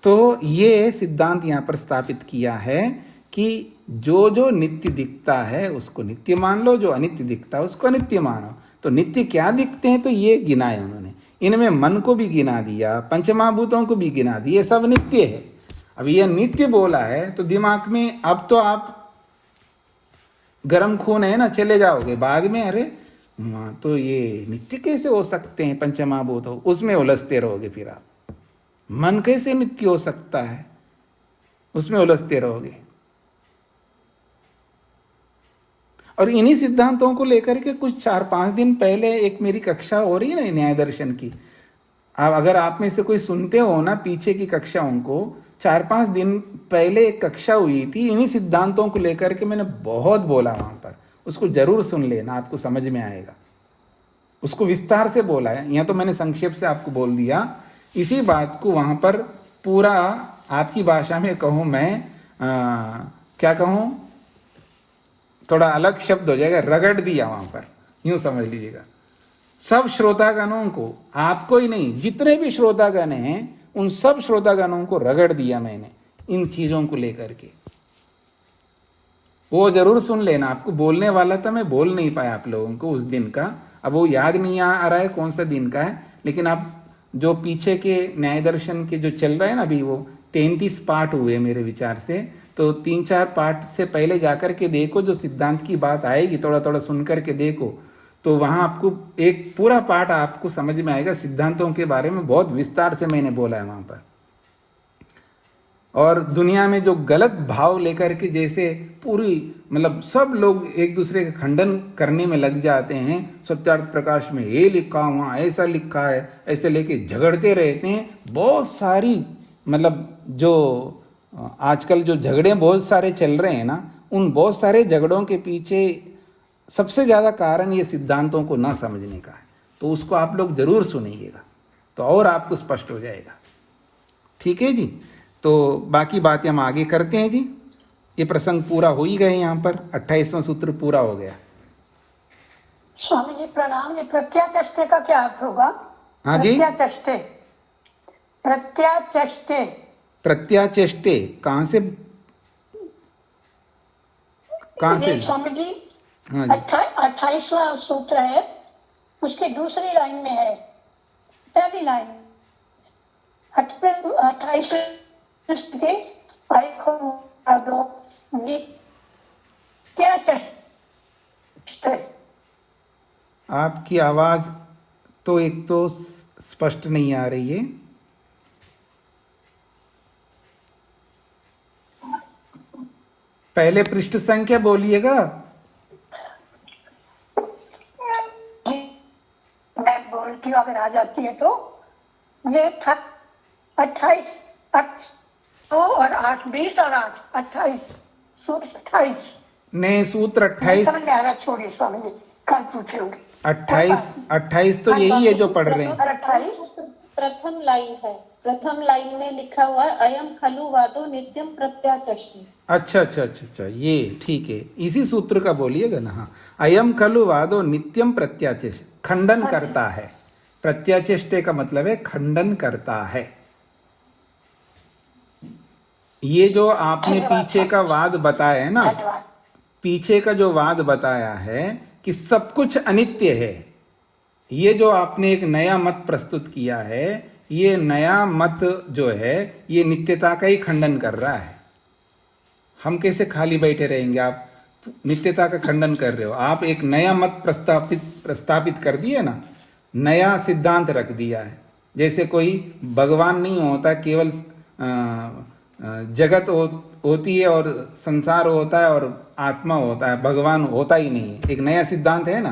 तो ये सिद्धांत यहाँ पर स्थापित किया है कि जो जो नित्य दिखता है उसको नित्य मान लो, जो अनित्य दिखता है उसको अनित्य मानो। तो नित्य क्या दिखते हैं? तो ये गिनाए उन्होंने, इनमें मन को भी गिना दिया, पंचमहाभूतों को भी गिना दिया, सब नित्य है। अब ये नित्य बोला है तो दिमाग में अब तो आप गर्म खून है ना, चले जाओगे बाद में, अरे तो ये नित्य कैसे हो सकते हैं पंचमहाभूत, उसमें उलझते रहोगे। फिर आप मन कैसे नित्य हो सकता है, उसमें उलझते रहोगे। और इन्हीं सिद्धांतों को लेकर के कुछ 4-5 दिन पहले एक मेरी कक्षा हो रही है ना न्याय दर्शन की। अगर आप में से कोई सुनते हो ना पीछे की कक्षाओं को, 4-5 दिन पहले एक कक्षा हुई थी, इन्हीं सिद्धांतों को लेकर के मैंने बहुत बोला वहां पर। उसको जरूर सुन लेना, आपको समझ में आएगा। उसको विस्तार से बोला है, यहाँ तो मैंने संक्षेप से आपको बोल दिया। इसी बात को वहां पर पूरा आपकी भाषा में कहूँ मैं, क्या कहूँ, थोड़ा अलग शब्द हो जाएगा, रगड़ दिया वहां पर, यूं समझ लीजिएगा। सब श्रोतागणों को, आपको ही नहीं, जितने भी श्रोतागण हैं उन सब श्रोतागणों को रगड़ दिया मैंने इन चीज़ों को लेकर के। वो जरूर सुन लेना, आपको बोलने वाला था, मैं बोल नहीं पाया आप लोगों को उस दिन का, अब वो याद नहीं आ रहा है कौन सा दिन का है, लेकिन आप जो पीछे के न्याय दर्शन के जो चल रहे हैं ना अभी, वो 33 पार्ट हुए मेरे विचार से, तो 3-4 पार्ट से पहले जाकर के देखो, जो सिद्धांत की बात आएगी थोड़ा थोड़ा सुन करके देखो, तो वहाँ आपको एक पूरा पार्ट आपको समझ में आएगा। सिद्धांतों के बारे में बहुत विस्तार से मैंने बोला है वहाँ पर। और दुनिया में जो गलत भाव लेकर के जैसे पूरी मतलब सब लोग एक दूसरे का खंडन करने में लग जाते हैं, सत्यार्थ प्रकाश में ये लिखा, वहाँ ऐसा लिखा है, ऐसे लेके झगड़ते रहते हैं। बहुत सारी मतलब जो आजकल जो झगड़े बहुत सारे चल रहे हैं ना, उन बहुत सारे झगड़ों के पीछे सबसे ज़्यादा कारण ये सिद्धांतों को ना समझने का है। तो उसको आप लोग जरूर सुनिएगा तो और आपको स्पष्ट हो जाएगा। ठीक है जी, तो बाकी बातें हम आगे करते हैं जी। ये प्रसंग पूरा हो ही गए, यहाँ पर 28वां सूत्र पूरा हो गया। स्वामी जी प्रणाम। ये प्रत्याचष्टे का क्या अर्थ होगा? हाँ जी, प्रत्याचष्टे, प्रत्याचष्टे, प्रत्याचेष्टे कहाँ से ये स्वामी जी हाँ जी 28वां सूत्र है, उसकी दूसरी लाइन में है, पहली लाइन 28 के आपकी आवाज तो एक तो स्पष्ट नहीं आ रही है। पहले पृष्ठ संख्या बोलिएगा। मैं बोलती हूँ, अगर आ जाती है तो। ये 28 और 8 20 और 8 28 सूत्र 28 नहीं, सूत्र 28 छोड़िए स्वामी जी, कल पूछे होंगे। 28 तो यही है जो पढ़ रहे हैं। 28 प्रथम लाइन है, प्रथम लाइन में लिखा हुआ है अयम खलु वादो नित्यम प्रत्याचष्टे। अच्छा, ये ठीक है, इसी सूत्र का बोलिएगा ना। हाँ, अयम खलु वादो नित्यम प्रत्याचेष्टे, खंडन करता है। प्रत्याचेष्टे का मतलब है खंडन करता है। ये जो आपने पीछे का वाद बताया है ना, पीछे का जो वाद बताया है कि सब कुछ अनित्य है, ये जो आपने एक नया मत प्रस्तुत किया है, ये नया मत जो है ये नित्यता का ही खंडन कर रहा है। हम कैसे खाली बैठे रहेंगे? आप नित्यता का खंडन कर रहे हो। आप एक नया मत प्रस्तापित कर दिए ना, नया सिद्धांत रख दिया है। जैसे कोई भगवान नहीं होता, केवल जगत होती है और संसार होता है और आत्मा होता है, भगवान होता ही नहीं है। एक नया सिद्धांत है ना,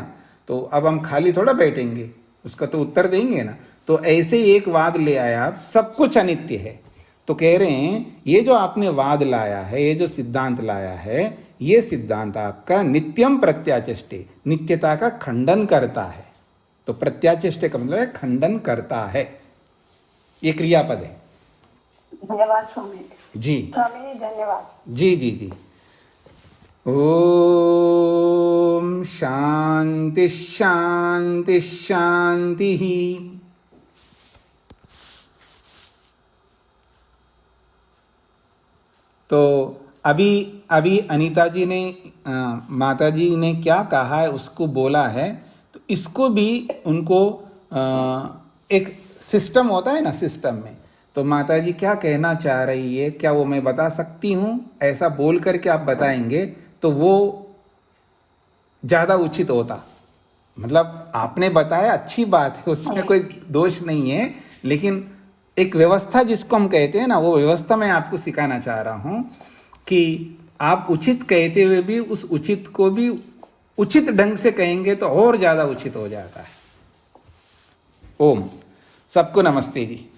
तो अब हम खाली थोड़ा बैठेंगे, उसका तो उत्तर देंगे ना। तो ऐसे एक वाद ले आया आप, सब कुछ अनित्य है। तो कह रहे हैं ये जो आपने वाद लाया है, ये जो सिद्धांत लाया है, ये सिद्धांत आपका नित्यम प्रत्याचेष्टे, नित्यता का खंडन करता है। तो प्रत्याचेष्टे का मतलब है खंडन करता है, ये क्रियापद है। धन्यवाद स्वामी जी। स्वामी धन्यवाद जी। ओम शांति शांति शांति ही। तो अभी अनीता जी ने माता जी ने क्या कहा है उसको बोला है, तो इसको भी उनको एक सिस्टम होता है ना, सिस्टम में तो माता जी क्या कहना चाह रही है, क्या वो मैं बता सकती हूँ? ऐसा बोल करके आप बताएंगे तो वो ज़्यादा उचित होता। मतलब आपने बताया अच्छी बात है, उसमें कोई दोष नहीं है, लेकिन एक व्यवस्था जिसको हम कहते हैं ना, वो व्यवस्था मैं आपको सिखाना चाह रहा हूँ कि आप उचित कहते हुए भी उस उचित को भी उचित ढंग से कहेंगे तो और ज़्यादा उचित हो जाता है। ओम। सबको नमस्ते जी।